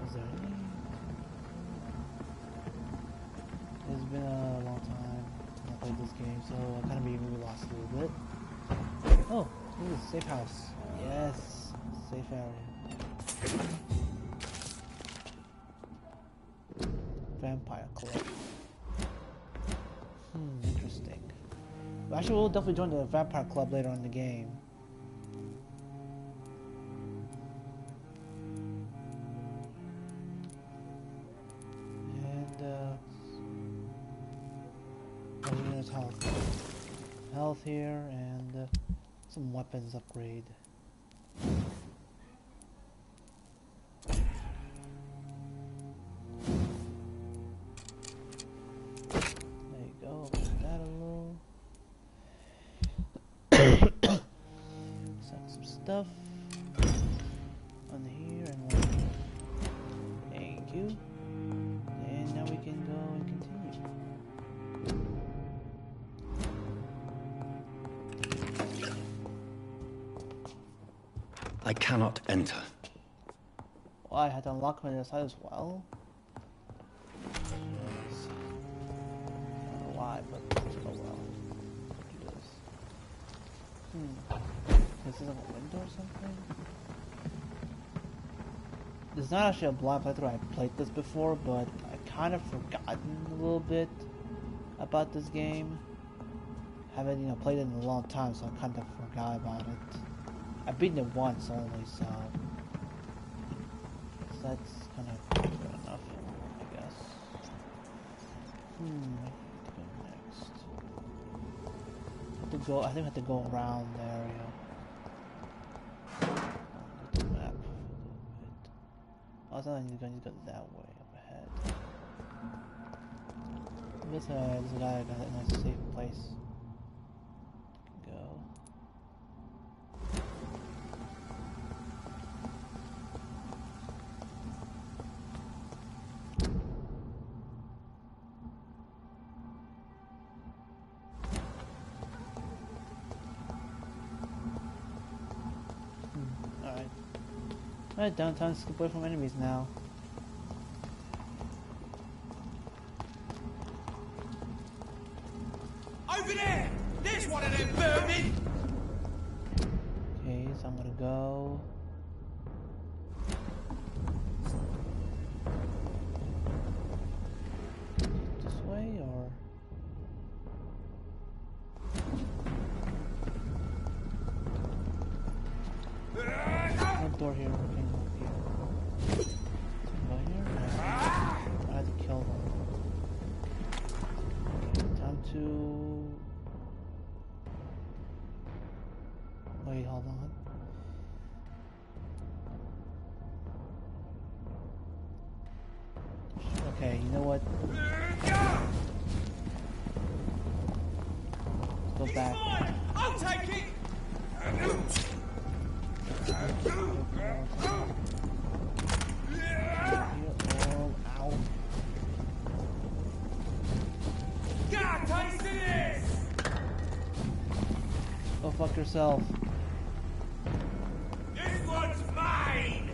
Is there any? It's been a long time since I played this game, so I kind of maybe lost a little bit. Oh, ooh, safe house. Yes, safe area. Vampire Club. Interesting. But actually, we'll definitely join the Vampire Club later on in the game. And, there's health. Health here, and some weapons upgrade. Stuff on here and one here. Thank you. And now we can go and continue.
I cannot enter.
Well, I had to unlock my other side as well. Yes. I don't know why, but oh well. Do this. This isn't a window or something? It's not actually a blind playthrough. I played this before, but I kind of forgotten a little bit about this game. Haven't, you know, played it in a long time, so I kind of forgot about it. I've beaten it once only, so that's kind of good enough, I guess. Where to go next? I think I have to go around the area. I was going to go that way up ahead. This guy got a nice safe place to go. Alright. Alright, downtown, skip away from enemies now.
Over there! There's one of them vermin!
Okay, so I'm gonna go. This way or? No door here. Okay, no here. Go here. I have to kill them. Okay, time to. Wait, hold on. Okay, you know what? Let's go back.
I'll take it!
Ow.
Get a taste of this!
Go fuck yourself.
This one's mine!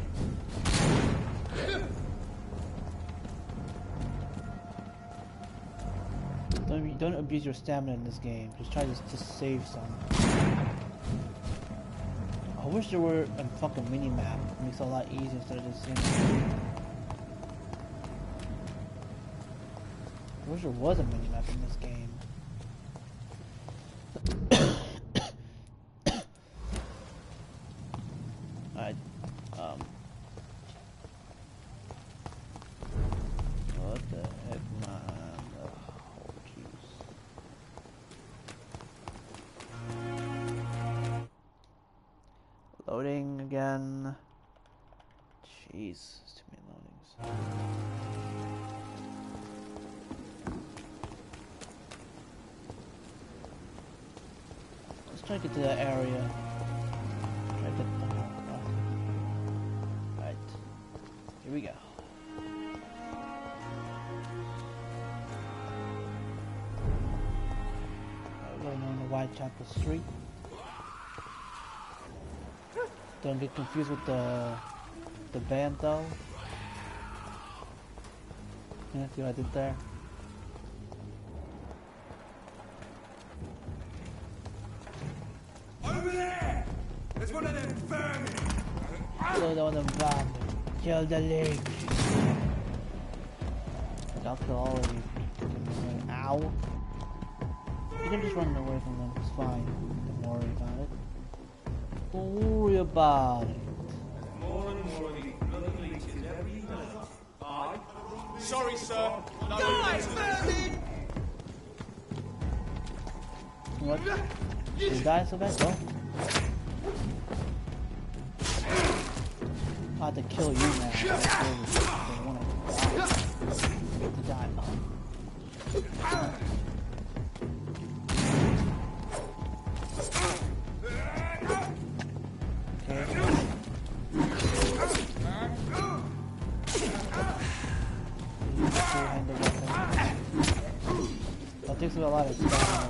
Don't abuse your stamina in this game. Just try to save some. I wish there were a fucking mini map. It makes it a lot easier instead of just I wish there was a mini map in this game. Alright. What the heck, man? Oh, jeez. Loading again. Jeez, it's too many loadings. Let's try to get to that area. Try to get Right. Here we go. We're going on the Whitechapel Street. Don't get confused with the band though. Yeah, see what I did there?
Over there! There's one of them vermin!
Kill one of them vermin. Kill the leech. I'll kill all of you. Ow. You can just run away from them, it's fine. Don't worry about it. Don't worry about it.
More and more of these bloody leeches every night. Aye. Sorry, sir. No, die, vermin!
What? Did you die so bad? Go. I had to kill you now. I want to die. That takes a lot of stuff.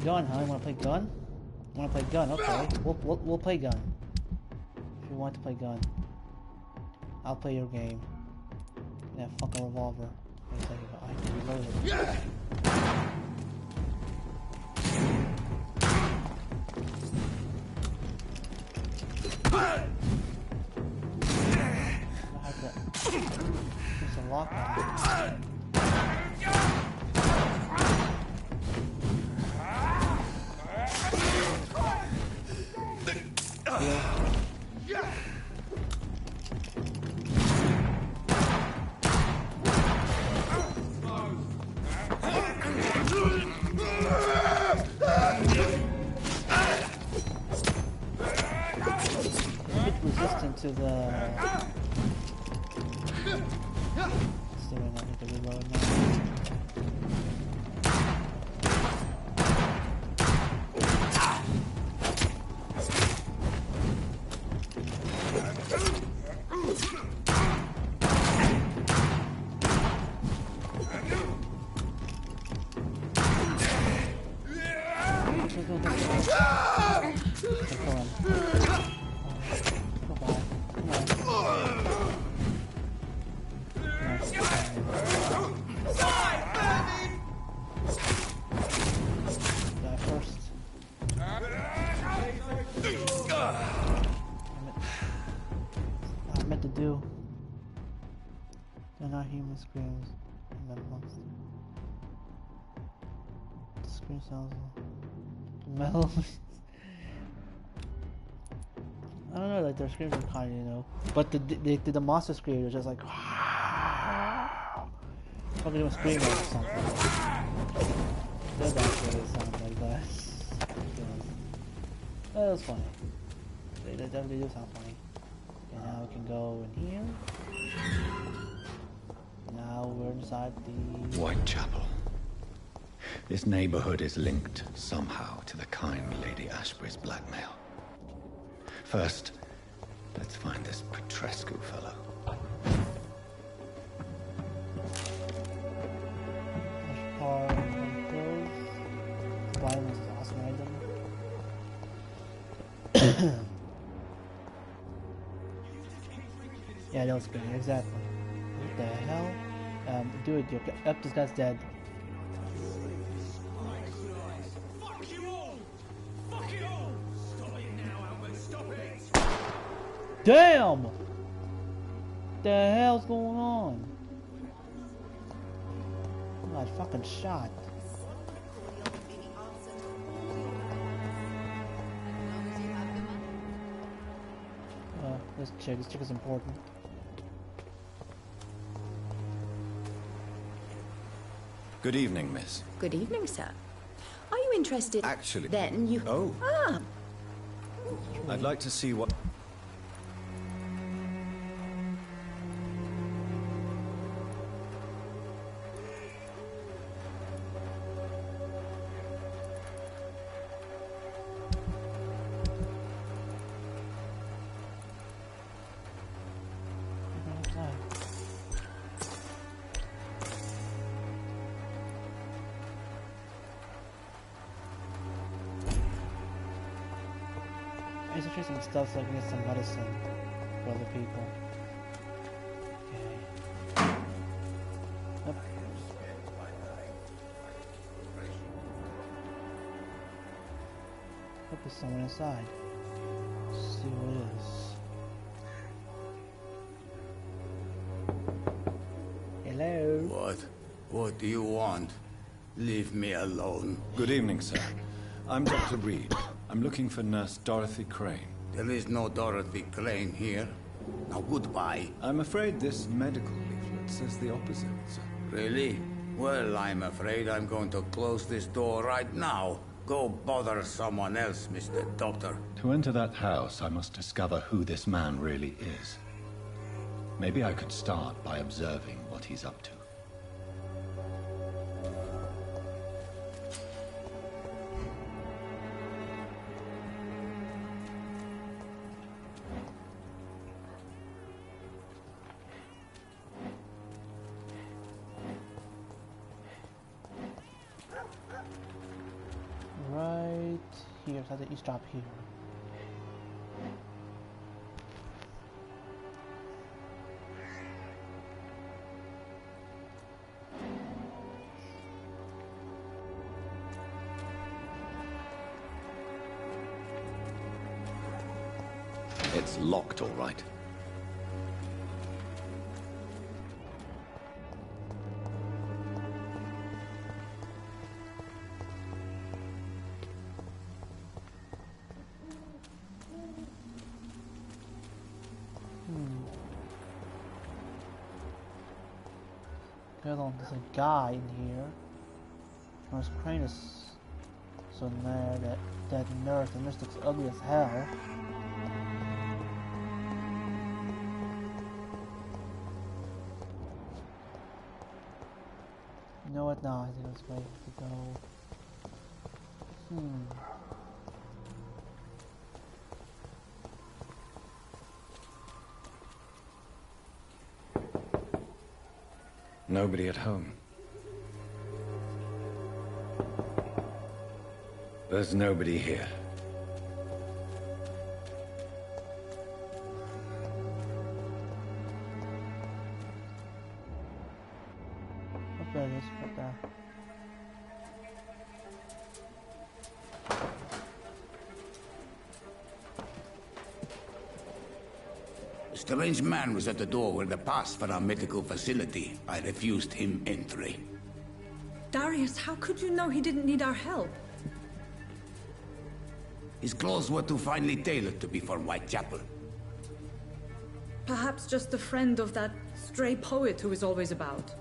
Gun, huh? You want to play gun? You want to play gun? Okay, we'll play gun. If you want to play gun, I'll play your game. That fucking revolver. Wait a second, I have to reload it. I have to. There's a lock on it. Resistant to the. Still not need to reload now. They're not human screams. And then monster. The scream sounds metal. I don't know, like their screams are kind of, you know. But the monster scream was just like, fucking doing scream or something. They're actually sound like that. That was funny. They definitely do sound funny. Okay, now we can go in here. Now we're inside the
Whitechapel. This neighborhood is linked somehow to the kind Lady Ashbury's blackmail. First, let's find this Petrescu fellow.
Violence is awesome item. Yeah, that was good, exactly. What the hell? Dude, yep, this guy's dead.
Fuck you all! Fuck it all! Stop it now, Albert, stop it!
Damn! The hell's going on? I got fucking shot. This chick is important.
Good evening, miss.
Good evening, sir. Are you interested?
Actually...
Then you...
Oh.
Ah.
I'd like to see what...
He's interesting stuff so I can get some medicine for other people. Okay. Nope. Hope there's someone inside. Let's see who it is. Hello?
What do you want? Leave me alone.
Good evening, sir. I'm Dr. Reed. I'm looking for Nurse Dorothy Crane.
There is no Dorothy Crane here. Now, goodbye.
I'm afraid this medical leaflet says the opposite, sir.
Really? Well, I'm afraid I'm going to close this door right now. Go bother someone else, Mr. Doctor.
To enter that house, I must discover who this man really is. Maybe I could start by observing what he's up to.
Right here, so that you stop here.
It's locked, all right.
There's a guy in here. Nurse Crane is so there. That nurse, the nurse looks ugly as hell. You know what? No, I think it's way to go.
Nobody at home. There's nobody here.
Okay, let's put that.
Strange man was at the door with a pass for our medical facility. I refused him entry.
Darius, how could you know he didn't need our help?
His clothes were too finely tailored to be for Whitechapel.
Perhaps just a friend of that stray poet who is always about.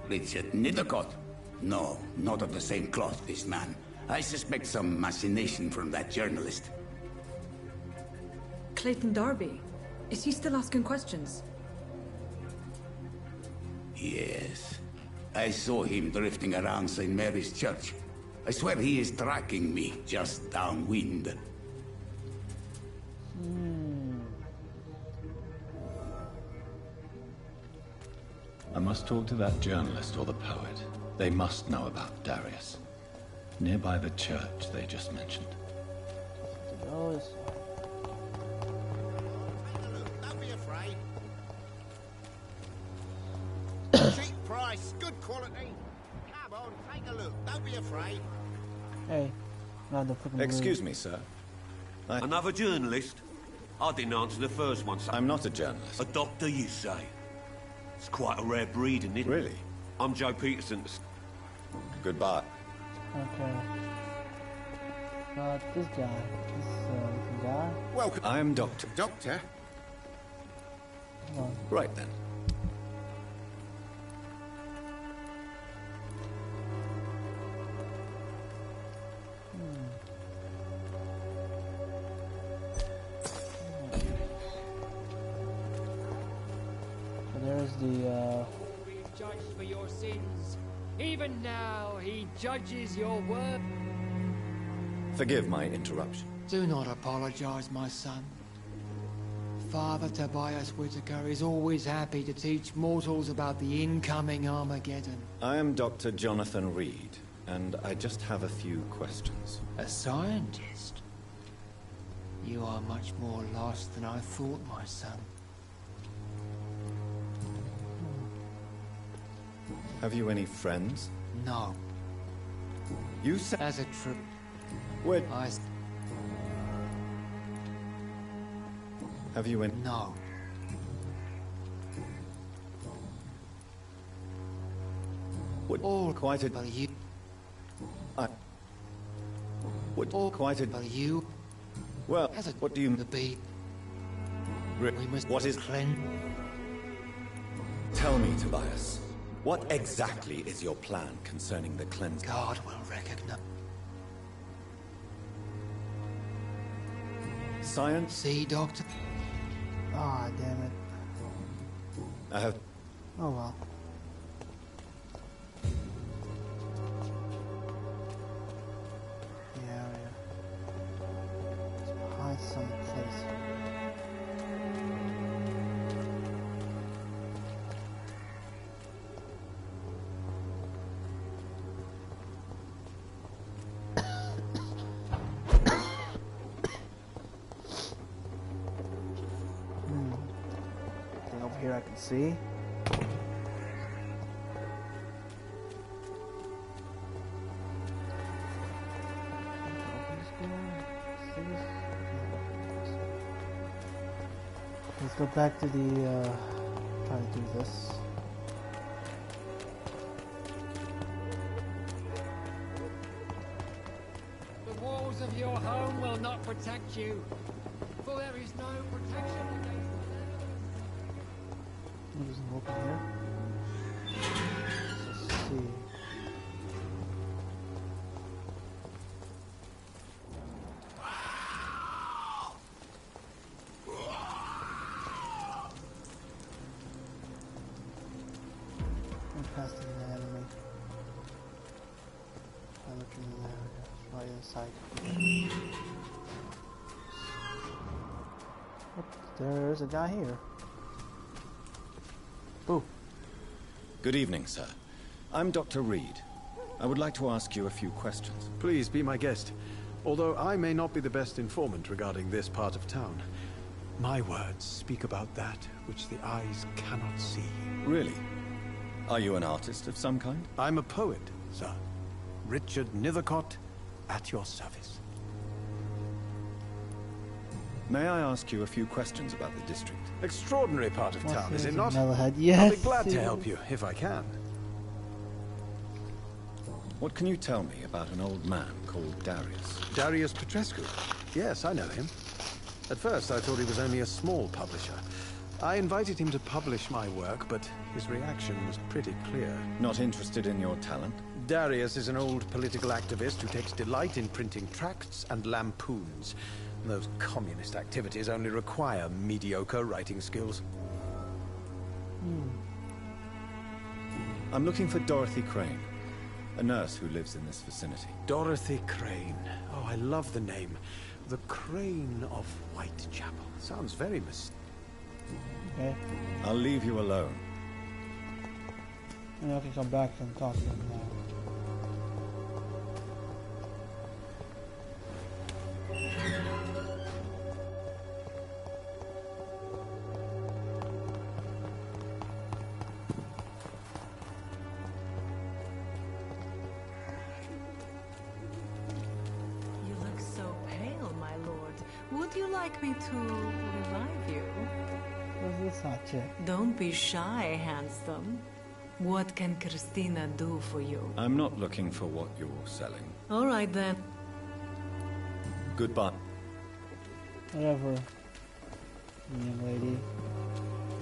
Richard Nithercott? No, not of the same cloth, this man. I suspect some machination from that journalist.
Clayton Darby. Is he still asking questions?
Yes. I saw him drifting around St. Mary's Church. I swear he is tracking me just downwind.
I must talk to that journalist or the poet. They must know about Darius. Nearby the church they just mentioned.
Don't be afraid. Cheap price, good quality. Come on, take a look. Don't be afraid.
Hey, not the fucking.
Excuse me, sir.
Another journalist? I didn't answer the first one, sir.
I'm not a journalist.
A doctor, you say? It's quite a rare breed, isn't it?
Really?
I'm Joe Peterson.
Goodbye.
Okay. This guy. This guy.
Welcome. I'm Doctor.
Doctor?
Come on. Right then.
There's the
Judged for your sins. Even now, he judges your work.
Forgive my interruption.
Do not apologize, my son. Father Tobias Whitaker is always happy to teach mortals about the incoming Armageddon.
I am Dr. Jonathan Reed, and I just have a few questions.
A scientist? You are much more lost than I thought, my son.
Have you any friends?
No.
You said
as a trip.
Where? Have you any?
No.
Would
all
quite a
you.
I would all quite a
you.
Well,
as a
what do you
be?
We
must
what is
cleanse?
Tell me, Tobias. What exactly is your plan concerning the cleanse?
God will recognize.
Science?
See, Doctor?
Ah, damn it.
I have...
Oh well. The area. It's behind some place. Here I can see. Let's go back to the try to do this.
The walls of your home will not protect you, for there is no protection against.
There's an open here. Let's see. I'm past the enemy. I'm looking in there, right inside. Oh, there's a guy here. Oh.
Good evening, sir. I'm Dr. Reed. I would like to ask you a few questions.
Please be my guest. Although I may not be the best informant regarding this part of town, my words speak about that which the eyes cannot see.
Really? Are you an artist of some kind?
I'm a poet, sir. Richard Nithercott, at your service.
May I ask you a few questions about the district?
Extraordinary part of town, is it not?
Metalhead.
I'll
Yes.
be glad to help you, if I can.
What can you tell me about an old man called Darius?
Darius Petrescu? Yes, I know him. At first, I thought he was only a small publisher. I invited him to publish my work, but his reaction was pretty clear.
Not interested in your talent?
Darius is an old political activist who takes delight in printing tracts and lampoons. Those communist activities only require mediocre writing skills.
I'm looking for Dorothy Crane, a nurse who lives in this vicinity.
Dorothy Crane. Oh, I love the name. The Crane of Whitechapel. Sounds very mysterious.
Okay.
I'll leave you alone.
And I can come back and talk to him now.
Would you like me to revive you?
What's this hot chick?
Don't be shy, handsome. What can Christina do for you?
I'm not looking for what you're selling.
All right, then.
Goodbye.
Whatever, young lady.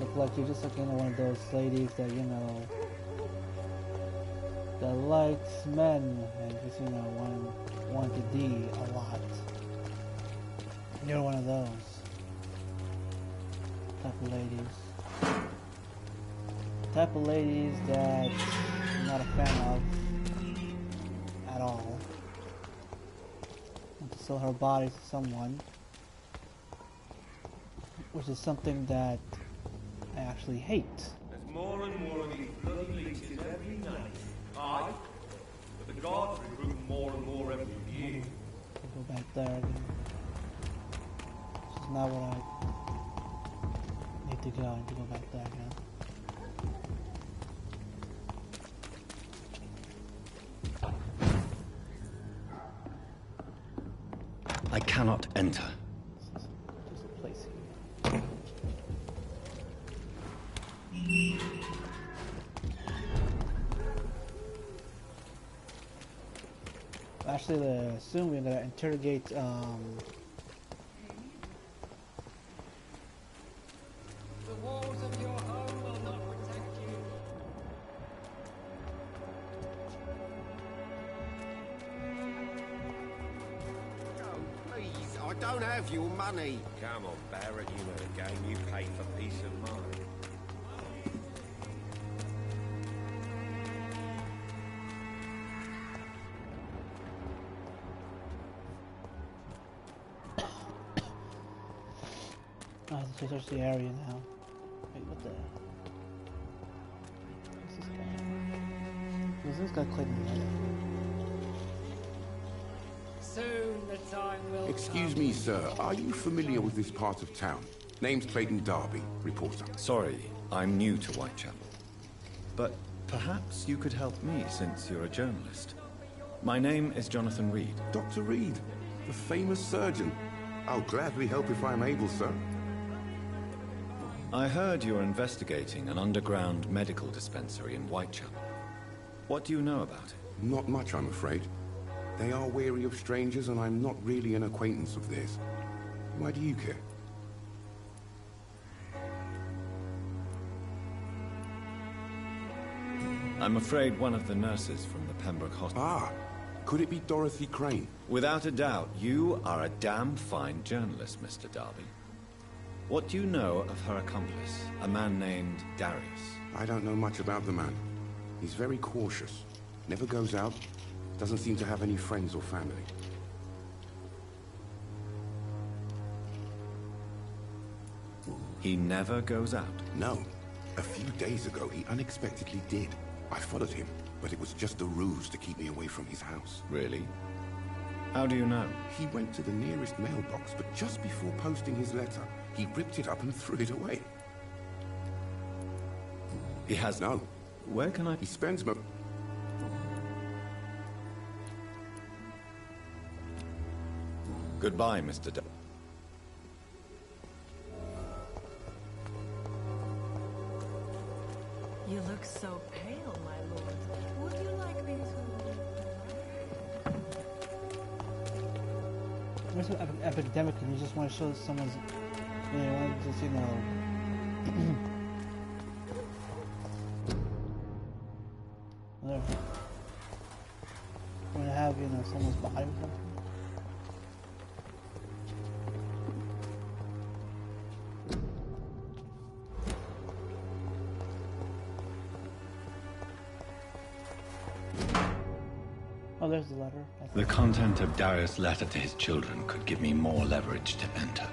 Look like you're just like, you know, one of those ladies that, you know, that likes men and just, you know, want to D a lot. You're one of those type of ladies. Type of ladies that I'm not a fan of at all. Want to sell her body to someone, which is something that I actually hate.
There's more and more of these bloody leeches every night. Aye, but the guards recruit more and more every year.
I'll go back there again. This is not what I need to go. I need to go back there again.
I cannot enter.
Just a place here. Actually, soon we're gonna interrogate
The walls of your home will not protect you.
Oh, please, I don't have your money. Come on, Barrett, you know the game. You pay for peace of mind.
I have to search the area now. Wait, what the? What's this guy? Who's this guy claiming money?
Soon the time will
Excuse me, sir. Are you familiar with this part of town? Name's Clayton Darby, reporter.
Sorry, I'm new to Whitechapel. But perhaps you could help me since you're a journalist. My name is Jonathan Reed.
Dr. Reed, the famous surgeon. I'll gladly help if I'm able, sir.
I heard you're investigating an underground medical dispensary in Whitechapel. What do you know about it?
Not much, I'm afraid. They are wary of strangers, and I'm not really an acquaintance of theirs. Why do you care?
I'm afraid one of the nurses from the Pembroke Hospital...
Ah, could it be Dorothy Crane?
Without a doubt, you are a damn fine journalist, Mr. Darby. What do you know of her accomplice, a man named Darius?
I don't know much about the man. He's very cautious. Never goes out. Doesn't seem to have any friends or family.
He never goes out?
No. A few days ago, he unexpectedly did. I followed him, but it was just a ruse to keep me away from his house.
Really? How do you know?
He went to the nearest mailbox, but just before posting his letter, he ripped it up and threw it away.
He has...
No.
Where can I...
He spends mo...
Goodbye, Mr.
You look so pale, my lord. Would you like me to...
Where's the epidemic? And you just want to show someone's, you know, want to just, you know, whatever. Want to have, you know, someone's body or something. Oh, there's the letter.
The content of Darius' letter to his children could give me more leverage to enter.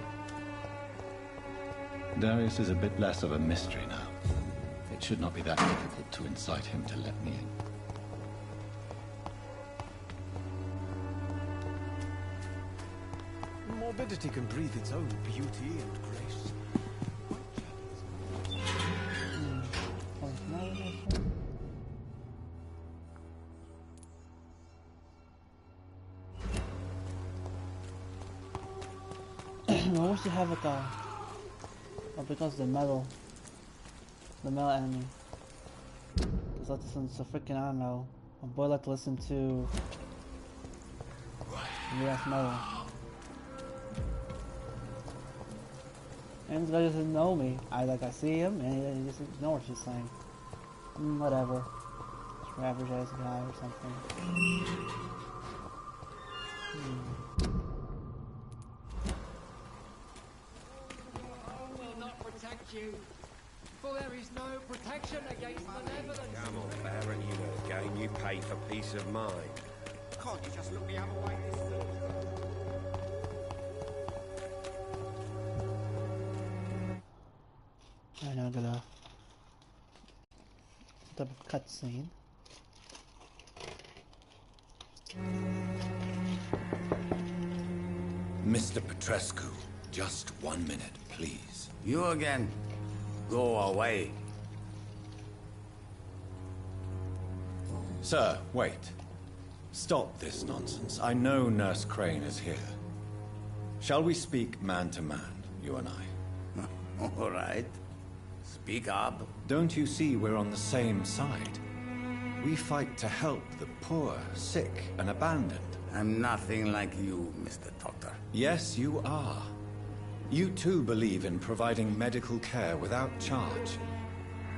Darius is a bit less of a mystery now. It should not be that difficult to incite him to let me in.
Morbidity can breathe its own beauty and grace.
I wish you have like a... Oh, because the metal enemy. Because I listen to freaking, I don't know. My boy like to listen to... US metal. And this guy doesn't know me. I see him and he just ignores what she's saying. Whatever. Just your average ass guy or something.
You, for there is no protection against malevolence.
Come on, Baron, you know the game. You pay for peace of mind. Can't you just look the other way this
I know I'm gonna set up a cutscene.
Mr. Petrescu, just 1 minute, please.
You again. Go away.
Sir, wait. Stop this nonsense. I know Nurse Crane is here. Shall we speak man to man, you and I?
All right. Speak up.
Don't you see we're on the same side? We fight to help the poor, sick, and abandoned.
I'm nothing like you, Mr. Doctor.
Yes, you are. You too believe in providing medical care without charge.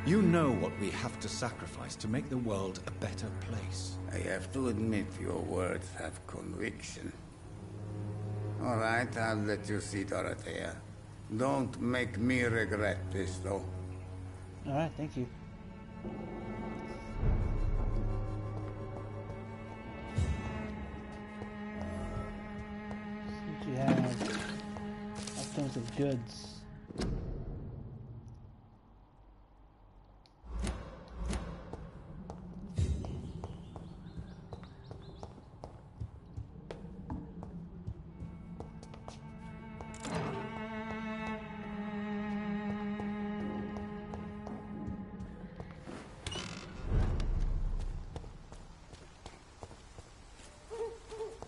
You know what we have to sacrifice to make the world a better place.
I have to admit your words have conviction. All right, I'll let you see, Dorothea. Don't make me regret this, though.
All right, thank you. See what you have. Tons of goods.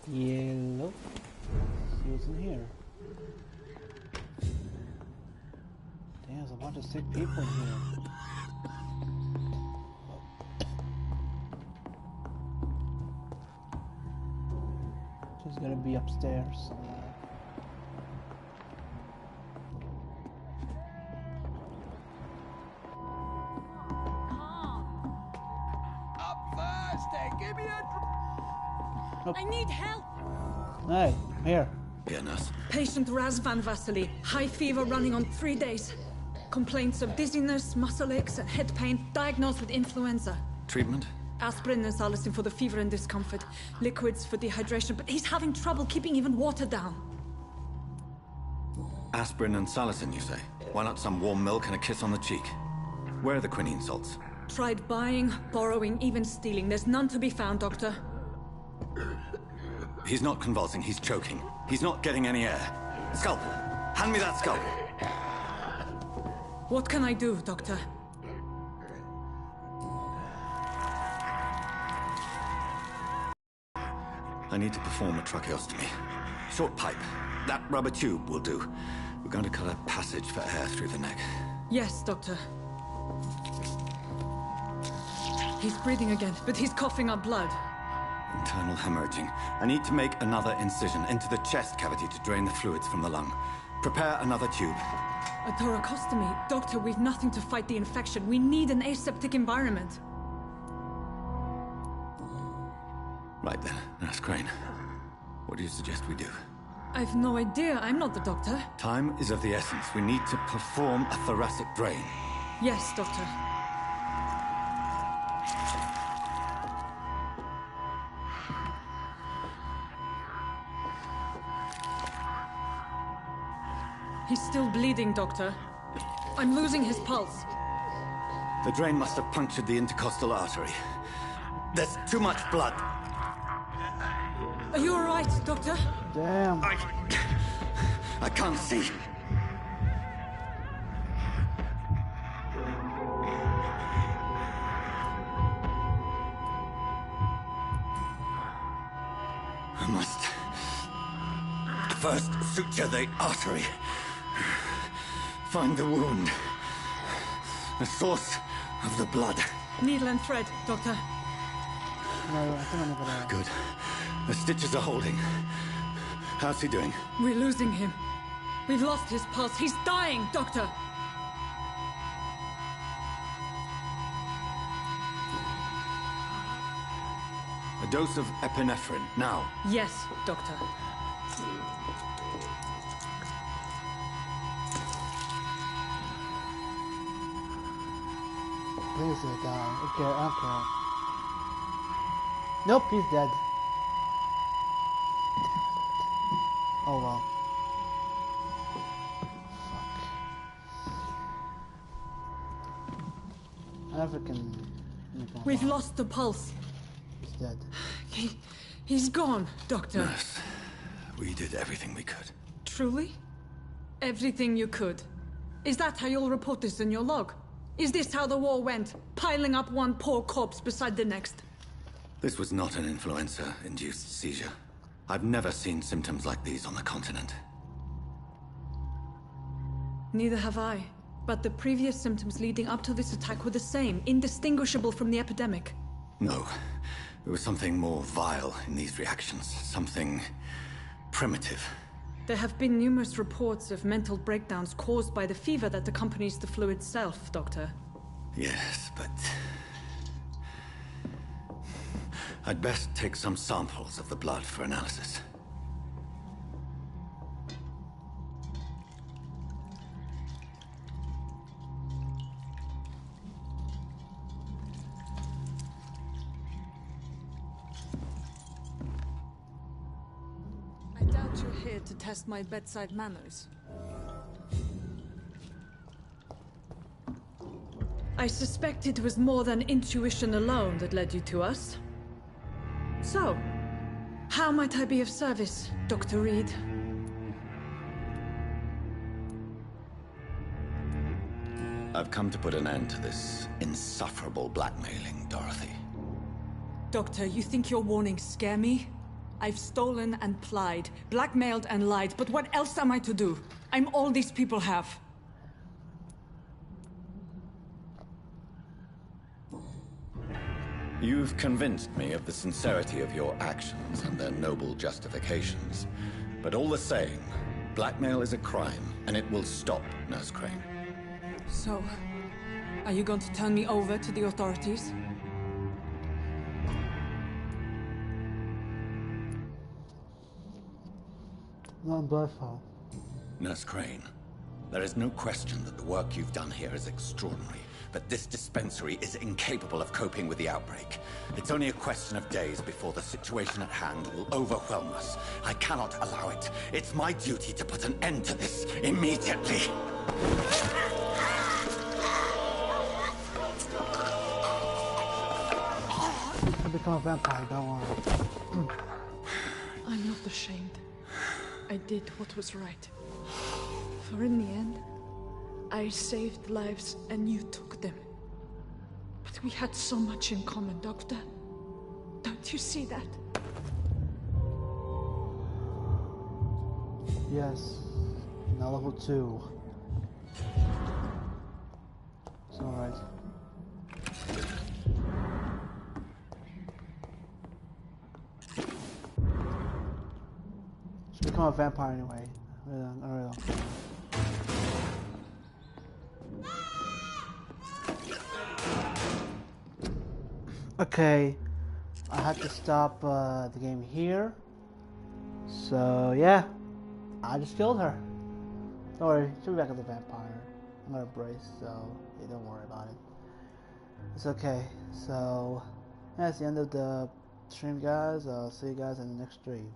Yellow. See what's in here. Damn, there's a bunch of sick people in here. She's gonna be upstairs somewhere.
Up first, give me a
I need help!
Hey, here.
Here, nurse.
Patient Raz Van Vasily. High fever running on 3 days. Complaints of dizziness, muscle aches, and head pain. Diagnosed with influenza.
Treatment?
Aspirin and salicin for the fever and discomfort. Liquids for dehydration, but he's having trouble keeping even water down.
Aspirin and salicin, you say? Why not some warm milk and a kiss on the cheek? Where are the quinine salts?
Tried buying, borrowing, even stealing. There's none to be found, Doctor.
He's not convulsing, he's choking. He's not getting any air. Scalpel! Hand me that scalpel!
What can I do, Doctor?
I need to perform a tracheostomy. Short pipe. That rubber tube will do. We're going to cut a passage for air through the neck.
Yes, Doctor. He's breathing again, but he's coughing up blood.
Internal hemorrhaging. I need to make another incision into the chest cavity to drain the fluids from the lung. Prepare another tube.
A thoracostomy? Doctor, we've nothing to fight the infection. We need an aseptic environment.
Right then, Nurse Crane. What do you suggest we do?
I've no idea. I'm not the doctor.
Time is of the essence. We need to perform a thoracic drain.
Yes, Doctor. He's still bleeding, Doctor. I'm losing his pulse.
The drain must have punctured the intercostal artery. There's too much blood.
Are you all right, Doctor?
Damn.
I can't see. I must first suture the artery. Find the wound. The source of the blood.
Needle and thread, Doctor.
No, I think I'm not gonna...
Good. The stitches are holding. How's he doing?
We're losing him. We've lost his pulse. He's dying, Doctor!
A dose of epinephrine, now.
Yes, Doctor.
Please sit down. Okay. Nope, he's dead. Oh well. Fuck. I never can...
We've lost the pulse.
He's dead.
He's gone, Doctor.
Nurse, we did everything we could.
Truly? Everything you could? Is that how you'll report this in your log? Is this how the war went? Piling up one poor corpse beside the next?
This was not an influenza-induced seizure. I've never seen symptoms like these on the continent.
Neither have I. But the previous symptoms leading up to this attack were the same, indistinguishable from the epidemic.
No. There was something more vile in these reactions. Something primitive.
There have been numerous reports of mental breakdowns caused by the fever that accompanies the flu itself, Doctor.
Yes, but... I'd best take some samples of the blood for analysis.
I doubt you're here to test my bedside manners. I suspect it was more than intuition alone that led you to us. So, how might I be of service, Dr. Reed?
I've come to put an end to this insufferable blackmailing, Dorothy.
Doctor, you think your warnings scare me? I've stolen and plied, blackmailed and lied, but what else am I to do? I'm all these people have.
You've convinced me of the sincerity of your actions and their noble justifications. But all the same, blackmail is a crime, and it will stop, Nurse Crane.
So, are you going to turn me over to the authorities?
Not my fault.
Nurse Crane, there is no question that the work you've done here is extraordinary, but this dispensary is incapable of coping with the outbreak. It's only a question of days before the situation at hand will overwhelm us. I cannot allow it. It's my duty to put an end to this immediately.
I become a vampire, don't worry.
I'm not ashamed. I did what was right. For in the end, I saved lives and you took them. But we had so much in common, Doctor. Don't you see that?
Yes. Now level 2. It's alright. become a vampire anyway. I really don't care. Okay, I had to stop the game here. So yeah, I just killed her. Don't worry, she'll be back as a vampire. I'm gonna brace, so yeah, don't worry about it. It's okay. So that's the end of the stream, guys. I'll see you guys in the next stream.